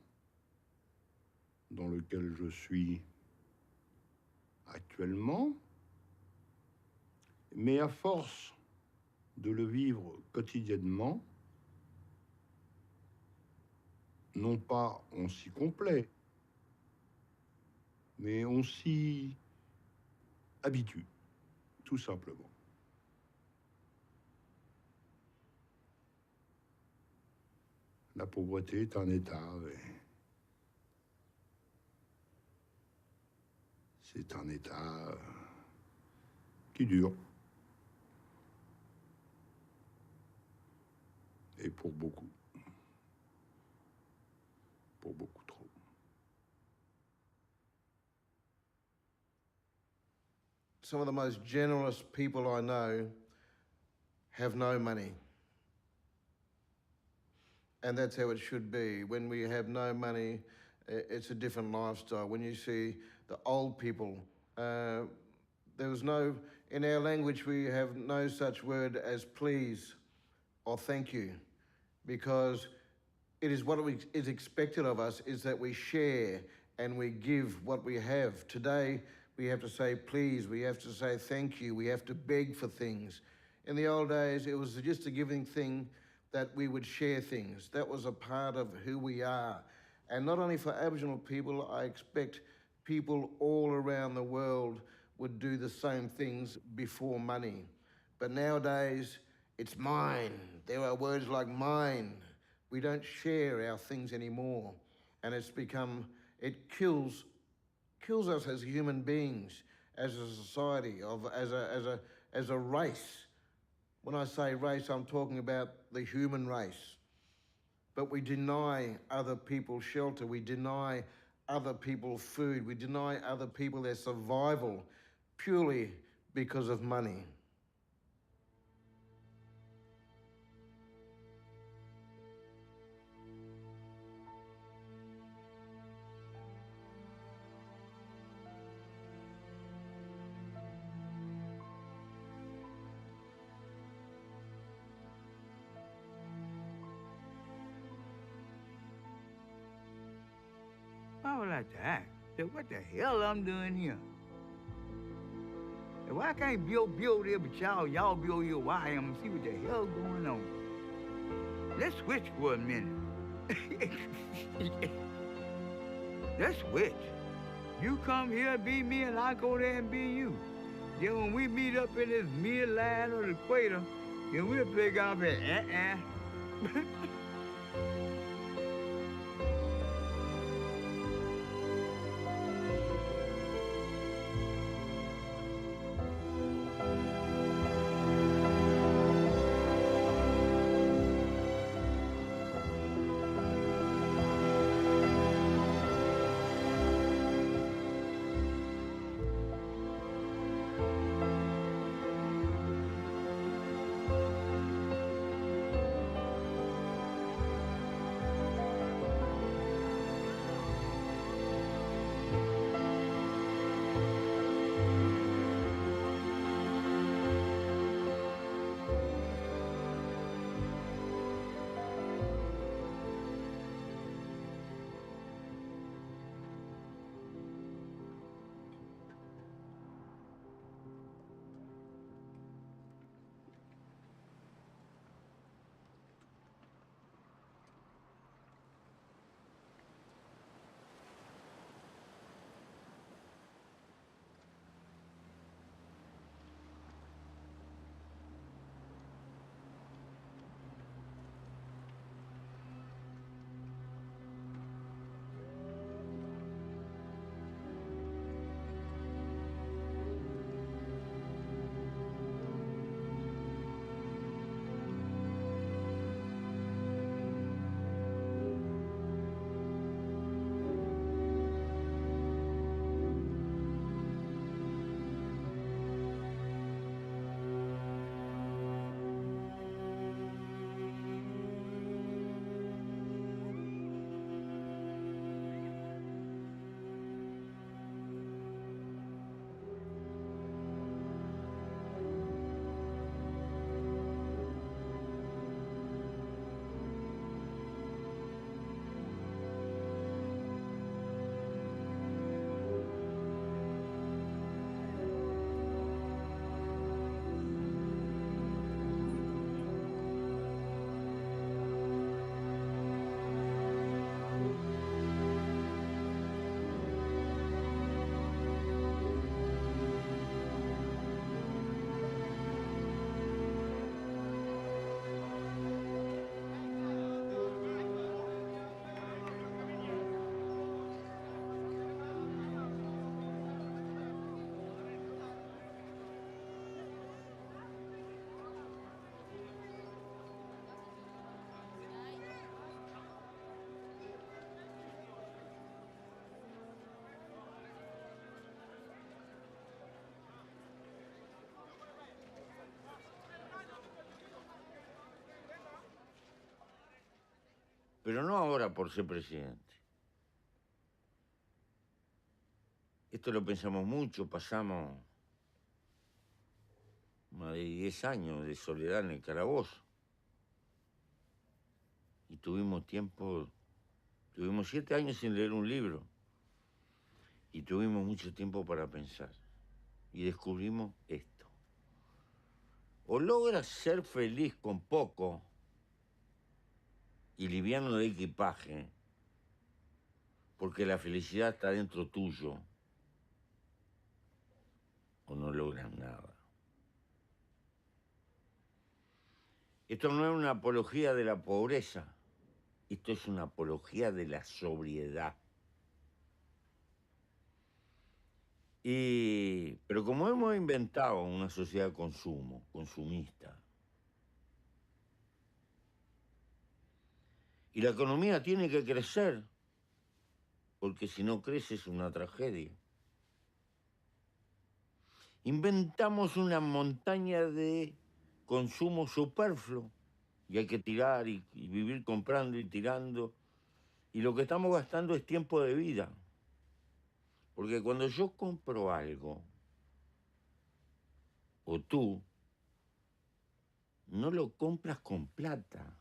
dans lequel je suis actuellement, mais à force de le vivre quotidiennement, non pas on s'y complaît, mais on s'y habitue, tout simplement. La pauvreté est un état, c'est un état qui dure. Et pour beaucoup trop. Some of the most generous people I know have no money. And that's how it should be. When we have no money, it's a different lifestyle. When you see the old people, there was no, in our language, we have no such word as please or thank you, because it is what is expected of us is that we share and we give what we have. Today, we have to say please, we have to say thank you, we have to beg for things. In the old days, it was just a giving thing that we would share things. That was a part of who we are. And not only for Aboriginal people, I expect people all around the world would do the same things before money. But nowadays, it's mine. There are words like mine. We don't share our things anymore. And it's become, it kills us as human beings, as a society, as a race. When I say race, I'm talking about the human race. But we deny other people shelter. We deny other people food. We deny other people their survival purely because of money. I was like, dang, what the hell I'm doing here? And why can't Bill be over there but y'all be over here where I am and see what the hell going on? Let's switch for a minute. Let's switch. You come here and be me and I go there and be you. Then when we meet up in this midline or the equator, then we'll play golf at Pero no ahora por ser presidente. Esto lo pensamos mucho, pasamos más de 10 años de soledad en el calabozo. Y tuvimos 7 años sin leer un libro. Y tuvimos mucho tiempo para pensar. Y descubrimos esto. O logras ser feliz con poco y liviano de equipaje, porque la felicidad está dentro tuyo, o no logras nada. Esto no es una apología de la pobreza, esto es una apología de la sobriedad. Pero como hemos inventado una sociedad de consumo, consumista, y la economía tiene que crecer, porque si no crece es una tragedia. Inventamos una montaña de consumo superfluo y hay que tirar y vivir comprando y tirando. Y lo que estamos gastando es tiempo de vida. Porque cuando yo compro algo, o tú, no lo compras con plata.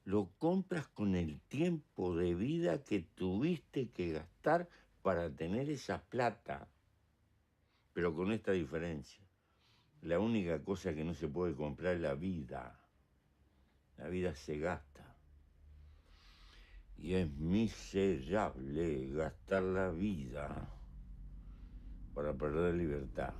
Lo compras con el tiempo de vida que tuviste que gastar para tener esa plata. Pero con esta diferencia. La única cosa que no se puede comprar es la vida. La vida se gasta. Y es miserable gastar la vida para perder libertad.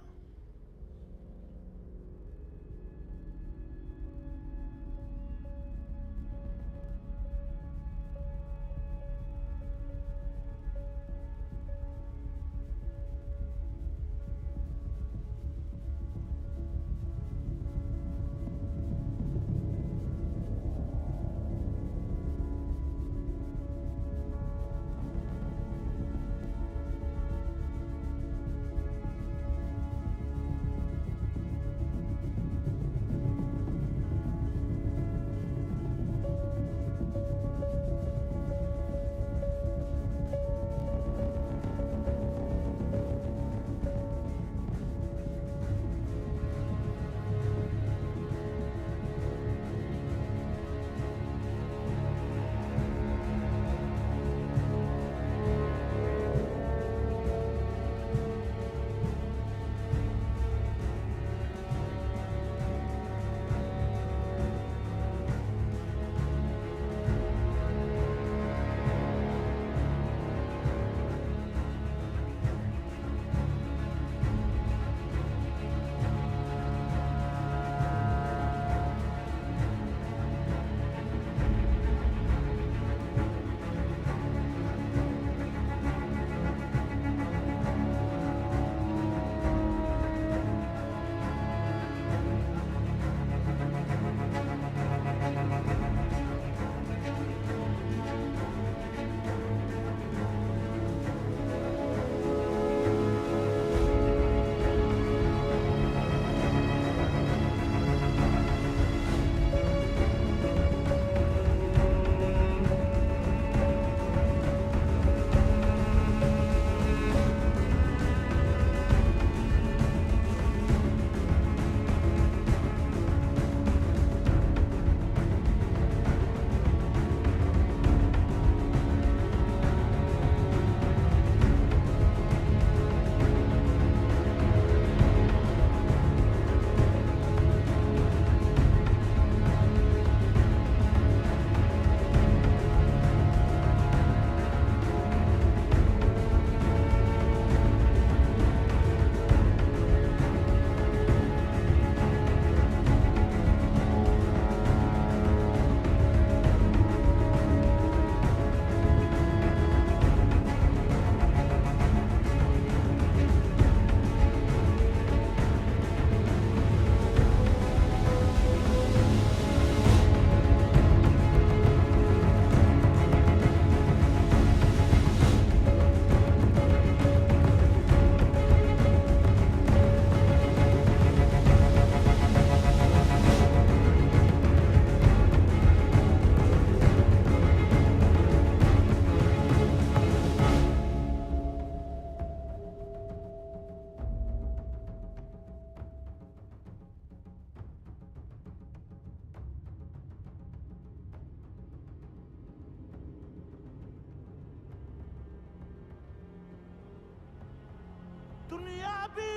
bi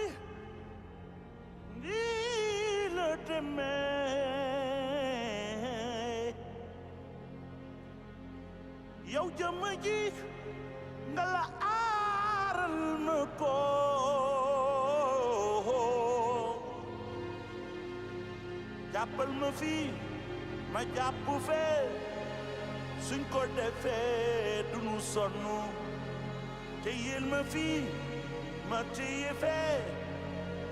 nii la demee yow jëmm ji nga la aaral ma ko jàppal ma fii ma jàpp fee suñ ko defee dunu sonn téyel ma fii ma téye fee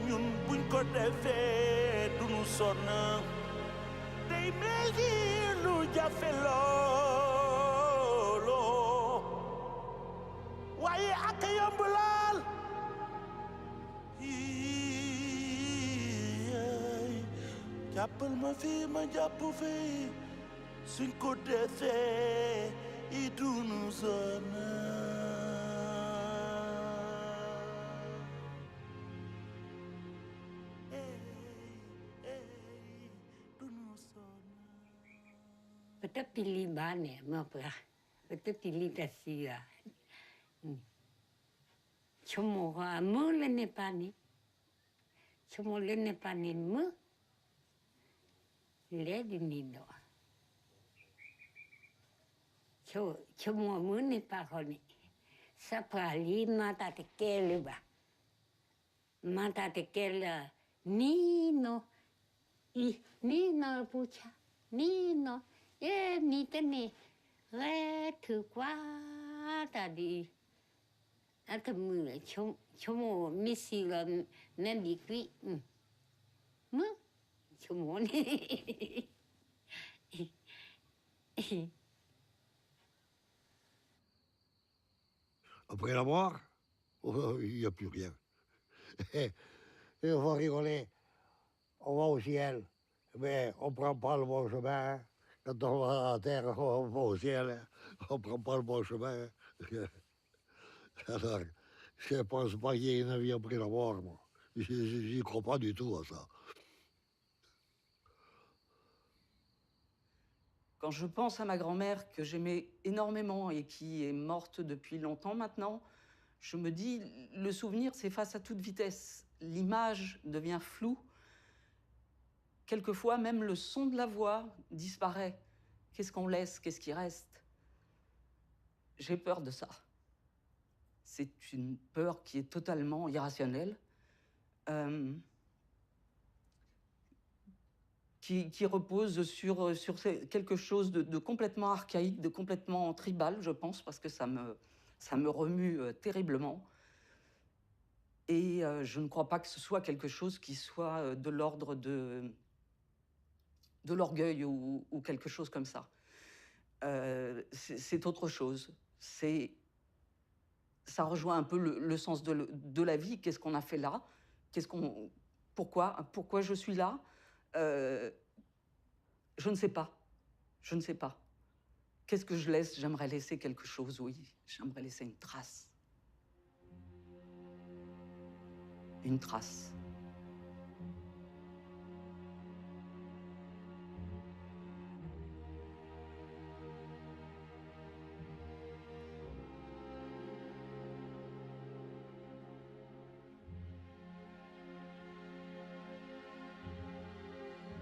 ñun buñ ko defee dunu sonn day mel ni lu jafe loolo waaye ak yomb lool jàppal ma fii ma jàpp fii suñ ko defee i dunu sonn Peut-être Libanais, mon frère. Peut-être l'Italie. Chomo amour le Népani. Chomo le Népani me. Le di nido. Chomo amour ne paroni. Ça parli mata te keleba. Mata te kela nino. Nino pucha. Nino. Ni tene re thứ quá ta đi à thầm mưa chôm missy là nên đi quỷ mưa chôm này Après la mort, il n'y a plus rien. Et on va rigoler. On va au ciel, mais on ne prend pas le bon chemin. Hein. Quand on va à la terre, on va au ciel. On ne prend pas le bon chemin. Alors, je ne pense pas qu'il y ait une vie après la mort, moi. Je n'y crois pas du tout à ça. Quand je pense à ma grand-mère que j'aimais énormément et qui est morte depuis longtemps maintenant, je me dis, le souvenir s'efface à toute vitesse. L'image devient floue. Quelquefois, même le son de la voix disparaît. Qu'est-ce qu'on laisse? Qu'est-ce qui reste? J'ai peur de ça. C'est une peur qui est totalement irrationnelle. Qui repose sur quelque chose de complètement archaïque, de complètement tribal, je pense, parce que ça me remue terriblement. Et je ne crois pas que ce soit quelque chose qui soit de l'ordre de l'orgueil ou quelque chose comme ça. C'est autre chose. Ça rejoint un peu le sens de la vie. Qu'est-ce qu'on a fait là? Pourquoi je suis là? Je ne sais pas. Je ne sais pas. Qu'est-ce que je laisse? J'aimerais laisser quelque chose, oui. J'aimerais laisser une trace. Une trace.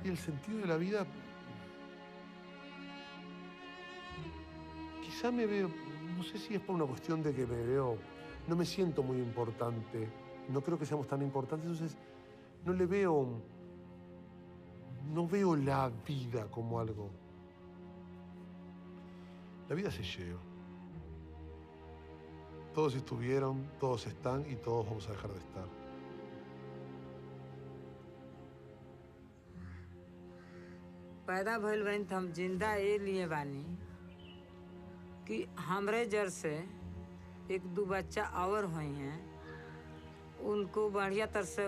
Y el sentido de la vida, quizá me veo, no sé si es por una cuestión de que me veo, no me siento muy importante, no creo que seamos tan importantes, entonces no veo la vida como algo. La vida se lleva. Todos estuvieron, todos están y todos vamos a dejar de estar. पैदा भइल बानी त हम जिंदा ए लिए बानी कि हमरे जर से एक दो बच्चा और हुई हैं उनको बढ़िया तरह से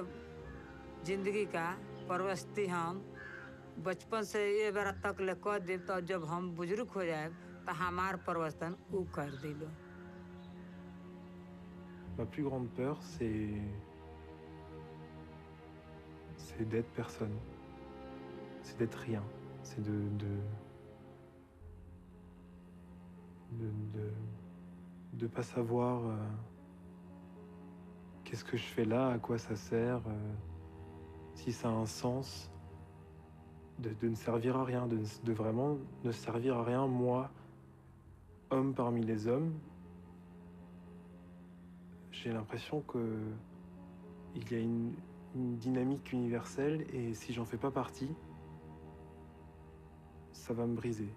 जिंदगी का परवस्ती हम बचपन से ये बार तक ले कह देव तो जब हम बुजुर्ग हो जाए तो हमार परवस्तन उ कर दिलो. Ma plus grande peur, c'est d'être personne, c'est d'être rien. C'est de pas savoir qu'est-ce que je fais là, à quoi ça sert, si ça a un sens, de ne servir à rien, de vraiment ne servir à rien, moi, homme parmi les hommes. J'ai l'impression qu'il y a une dynamique universelle et si j'en fais pas partie, ça va me briser.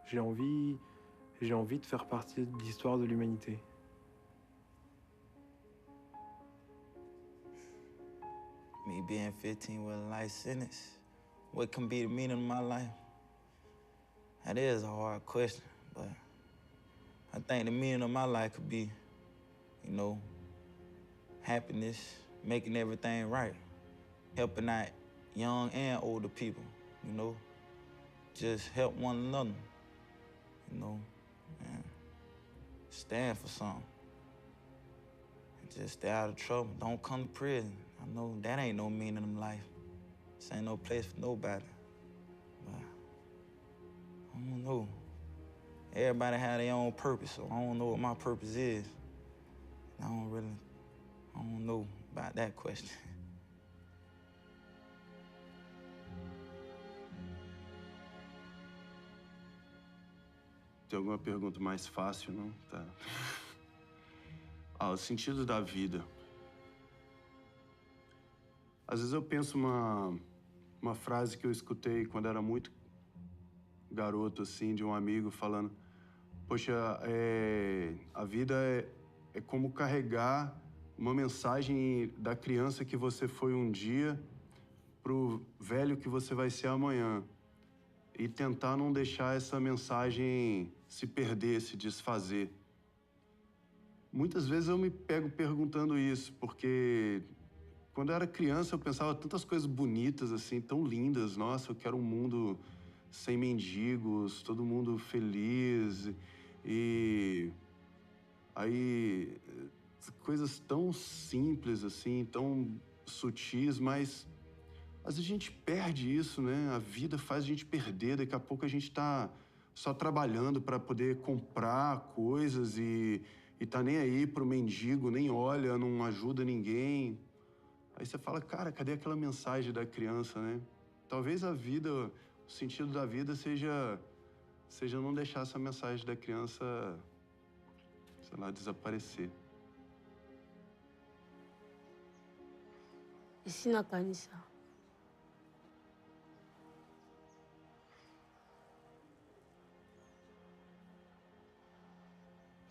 J'ai envie de faire partie de l'histoire de l'humanité. Me being 15 with a life sentence, what can be the meaning of my life? That is a hard question, but I think the meaning of my life could be, you know, happiness, making everything right, helping out young and older people, you know, just help one another, you know, and stand for something. And just stay out of trouble. Don't come to prison. I know that ain't no meaning in life. This ain't no place for nobody. But I don't know. Everybody have their own purpose, so I don't know what my purpose is. I don't know about that question. Tem alguma pergunta mais fácil, não? Tá. O sentido da vida. Às vezes eu penso uma frase que eu escutei quando era muito garoto, assim, de um amigo falando: poxa, a vida é como carregar uma mensagem da criança que você foi um dia pro velho que você vai ser amanhã. E tentar não deixar essa mensagem se perder, se desfazer. Muitas vezes eu me pego perguntando isso, porque quando eu era criança eu pensava tantas coisas bonitas, assim, tão lindas. Nossa, eu quero um mundo sem mendigos, todo mundo feliz. E aí, coisas tão simples, assim, tão sutis, mas às vezes a gente perde isso, né? A vida faz a gente perder. Daqui a pouco a gente tá só trabalhando para poder comprar coisas e tá nem aí pro mendigo, nem olha, não ajuda ninguém. Aí você fala, cara, cadê aquela mensagem da criança, né? Talvez a vida, o sentido da vida seja não deixar essa mensagem da criança, sei lá, desaparecer.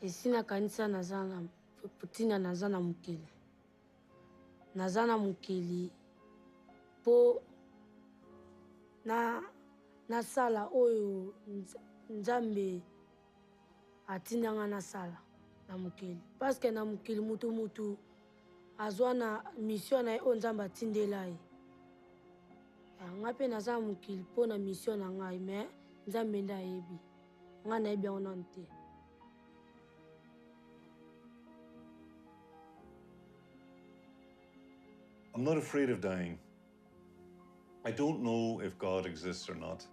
esi na kanisa naza na ntina naza na mokili. Naza na mokili mpo nasala oyo Nzambe atindanga nasala na mokili. Paske na mokili mutu azwa na mission na ye oyo Nzambe atindela ye. Nga mpe naza na mokili mpo na mission na ngai, me Nzambe nde ayebi. Nga nayebi yango nanu te. I'm not afraid of dying. I don't know if God exists or not,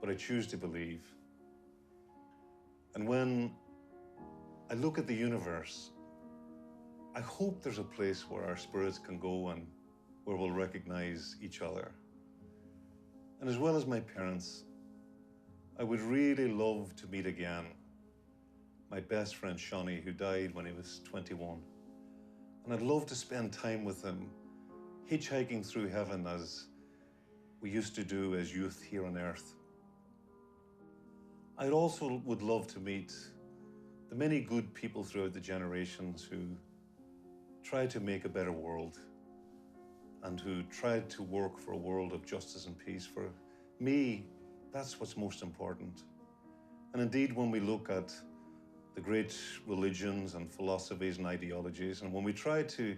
but I choose to believe. And when I look at the universe, I hope there's a place where our spirits can go and where we'll recognize each other. And as well as my parents, I would really love to meet again my best friend Shawnee, who died when he was 21. And I'd love to spend time with him, hitchhiking through heaven as we used to do as youth here on earth. I also would love to meet the many good people throughout the generations who tried to make a better world and who tried to work for a world of justice and peace. For me, that's what's most important. And indeed, when we look at the great religions and philosophies and ideologies, and when we try to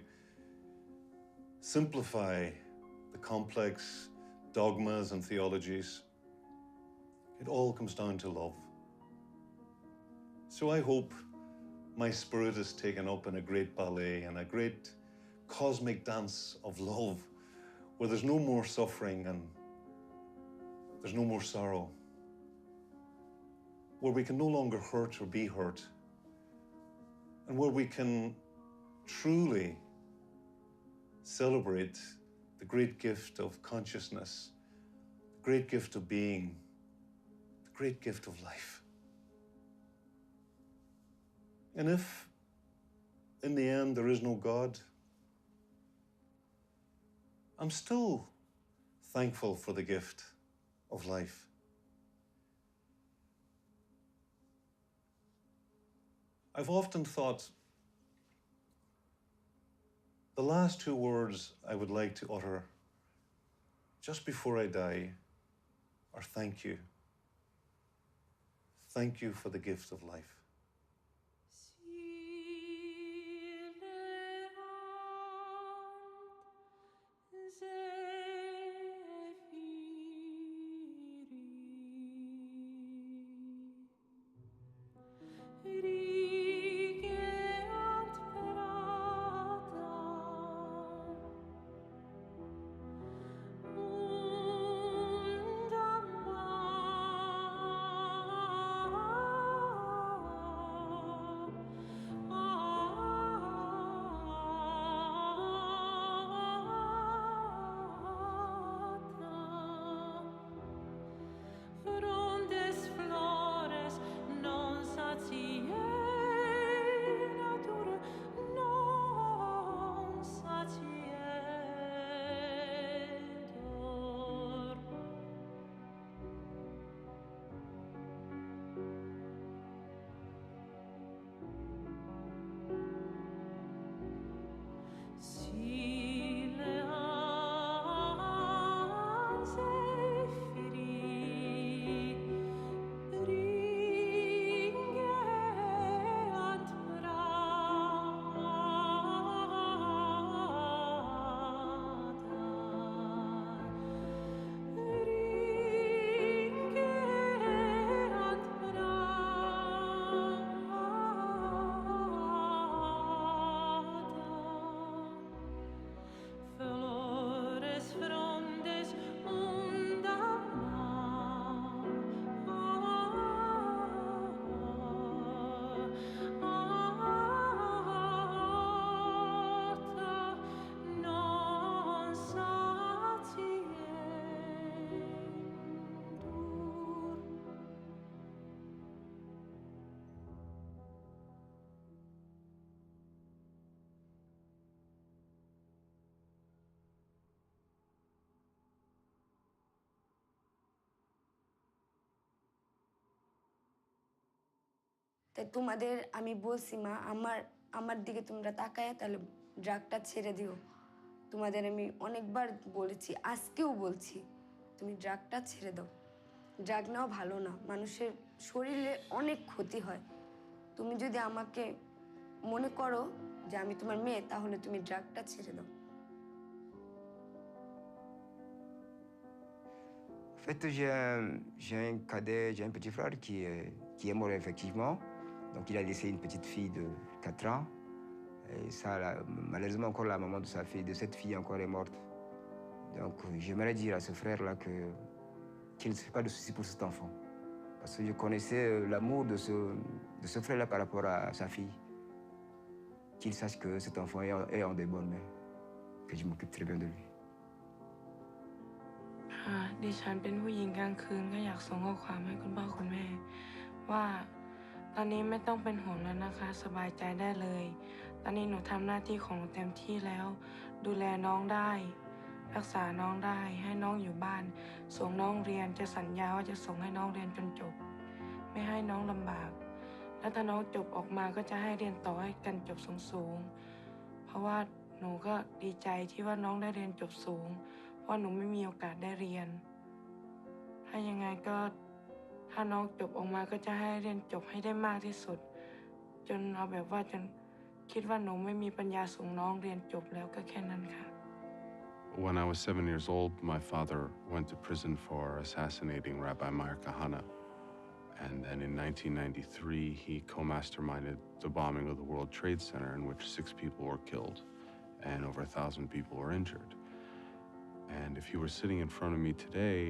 simplify the complex dogmas and theologies, it all comes down to love. So I hope my spirit is taken up in a great ballet and a great cosmic dance of love, where there's no more suffering and there's no more sorrow, where we can no longer hurt or be hurt, and where we can truly celebrate the great gift of consciousness, the great gift of being, the great gift of life. And if, in the end, there is no God, I'm still thankful for the gift of life. I've often thought the last two words I would like to utter just before I die are thank you. Thank you for the gift of life. তাই তোমাদের আমি বলছি মা আমার দিকে তোমরা তাকায় তাহলে ড্রাগটা ছেড়ে দিও। তোমাদের আমি অনেকবার বলেছি, আজকেও বলছি, তুমি ড্রাগটা ছেড়ে দাও। ড্রাগ নাও ভালো না, মানুষের শরীরে অনেক ক্ষতি হয়। তুমি যদি আমাকে মনে করো যে আমি তোমার মেয়ে, তাহলে তুমি ড্রাগটা ছেড়ে দাও। En fait, j'ai un cadet, j'ai un petit frère qui est mort effectivement. Donc il a laissé une petite fille de 4 ans. Et ça, malheureusement, encore la maman de cette fille encore est morte. Donc j'aimerais dire à ce frère-là qu'il ne se fait pas de soucis pour cet enfant. Parce que je connaissais l'amour de ce frère-là par rapport à sa fille. Qu'il sache que cet enfant est en de bonnes mains. Que je m'occupe très bien de lui. ดิฉันเป็นผู้หญิงกลางคืนก็อยากส่งข้อความให้คุณพ่อคุณแม่ว่าตอนนี้ไม่ต้องเป็นห่วงแล้วนะคะสบายใจได้เลยตอนนี้หนูทำหน้าที่ของหนูเต็มที่แล้วดูแลน้องได้รักษาน้องได้ให้น้องอยู่บ้านส่งน้องเรียนจะสัญญาว่าจะส่งให้น้องเรียนจนจบไม่ให้น้องลำบากแล้วถ้าน้องจบออกมาก็จะให้เรียนต่อให้กันจบสูงเพราะว่าหนูก็ดีใจที่ว่าน้องได้เรียนจบสูงเพราะหนูไม่มีโอกาสได้เรียนถ้ายังไงก็ถ้าน้องจบออกมาก็จะให้เรียนจบให้ได้มากที่สุดจนเอาแบบว่าจนคิดว่าหนูไม่มีปัญญาส่งน้องเรียนจบแล้วก็แค่นั้นค่ะ When I was 7 years old, my father went to prison for assassinating Rabbi Meir Kahana. And then in 1993, he co-masterminded the bombing of the World Trade Center in which 6 people were killed and over 1,000 people were injured. And if he were sitting in front of me today,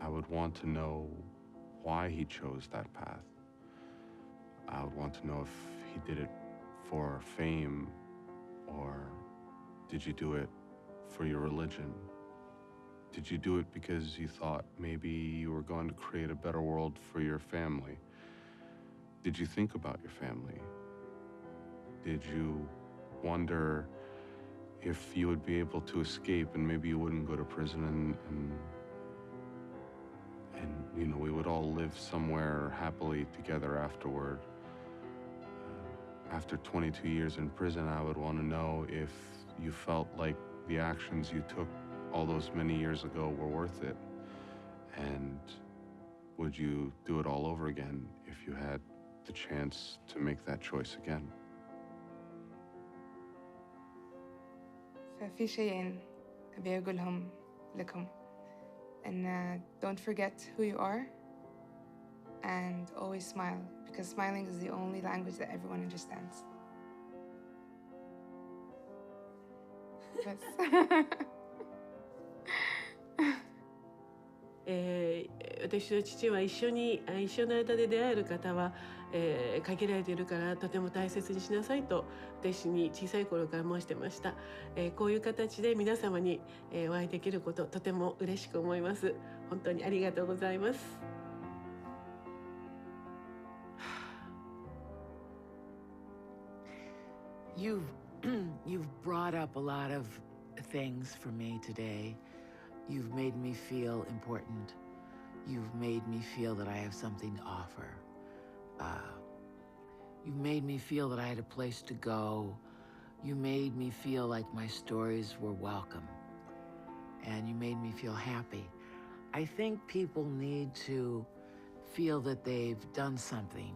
I would want to know why he chose that path. I would want to know if he did it for fame, or did you do it for your religion? Did you do it because you thought maybe you were going to create a better world for your family? Did you think about your family? Did you wonder if you would be able to escape and maybe you wouldn't go to prison and you know, we would all live somewhere happily together afterward? After 22 years in prison, I would want to know if you felt like the actions you took all those many years ago were worth it. And would you do it all over again if you had the chance to make that choice again? ففي شيئين أبي أقولهم لكم and don't forget who you are and always smile, because smiling is the only language that everyone understands. بس 私の父は一緒の間で出会える方は、限られているからとても大切にしなさいと私に小さい頃から申してました。こういう形で皆様に、お会いできることとても嬉しく思います。本当にありがとうございます。You've brought up a lot of things for me today. You've made me feel important. You've made me feel that I have something to offer. You've made me feel that I had a place to go. You made me feel like my stories were welcome. And you made me feel happy. I think people need to feel that they've done something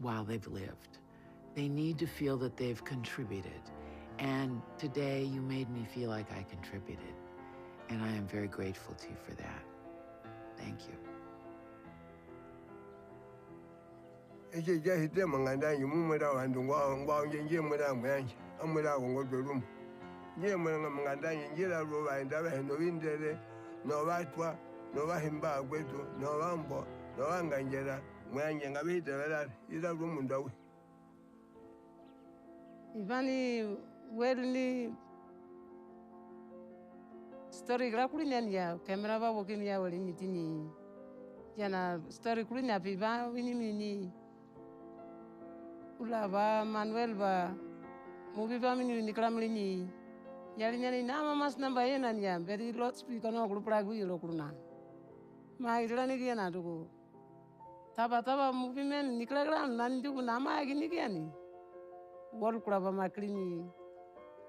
while they've lived. They need to feel that they've contributed. And today you made me feel like I contributed. And I am very grateful to you for that. Thank you. Ivani welni story gra kulinya ya kamera ba wokin ya wali mitini jana story kulinya pi ba wini mini ula ba Manuel ba movie ba mini ni kramli ni yali nyani na mama snamba yena nya beri lot speaker no group ragu yelo kuruna ma idla ni gena dugo taba movie men ni kra nan dugo na ma gini gani wol kura ba maklini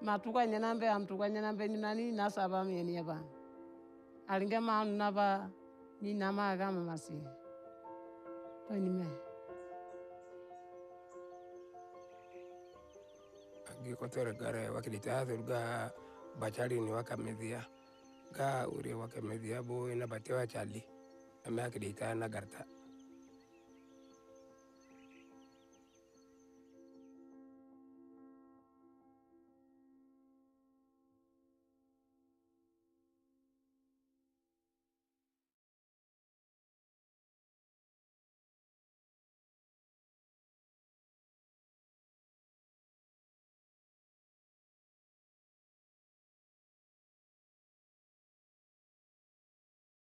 matuka nyanambe amtuka nyanambe ni nani nasaba meni yaba alinga ma naba ni nama ga mamasi pani me agi kotor gare wakilita ga bachari ni wakamedhia ga uri wakamedhia bo ina batewa chali ame akilita na garta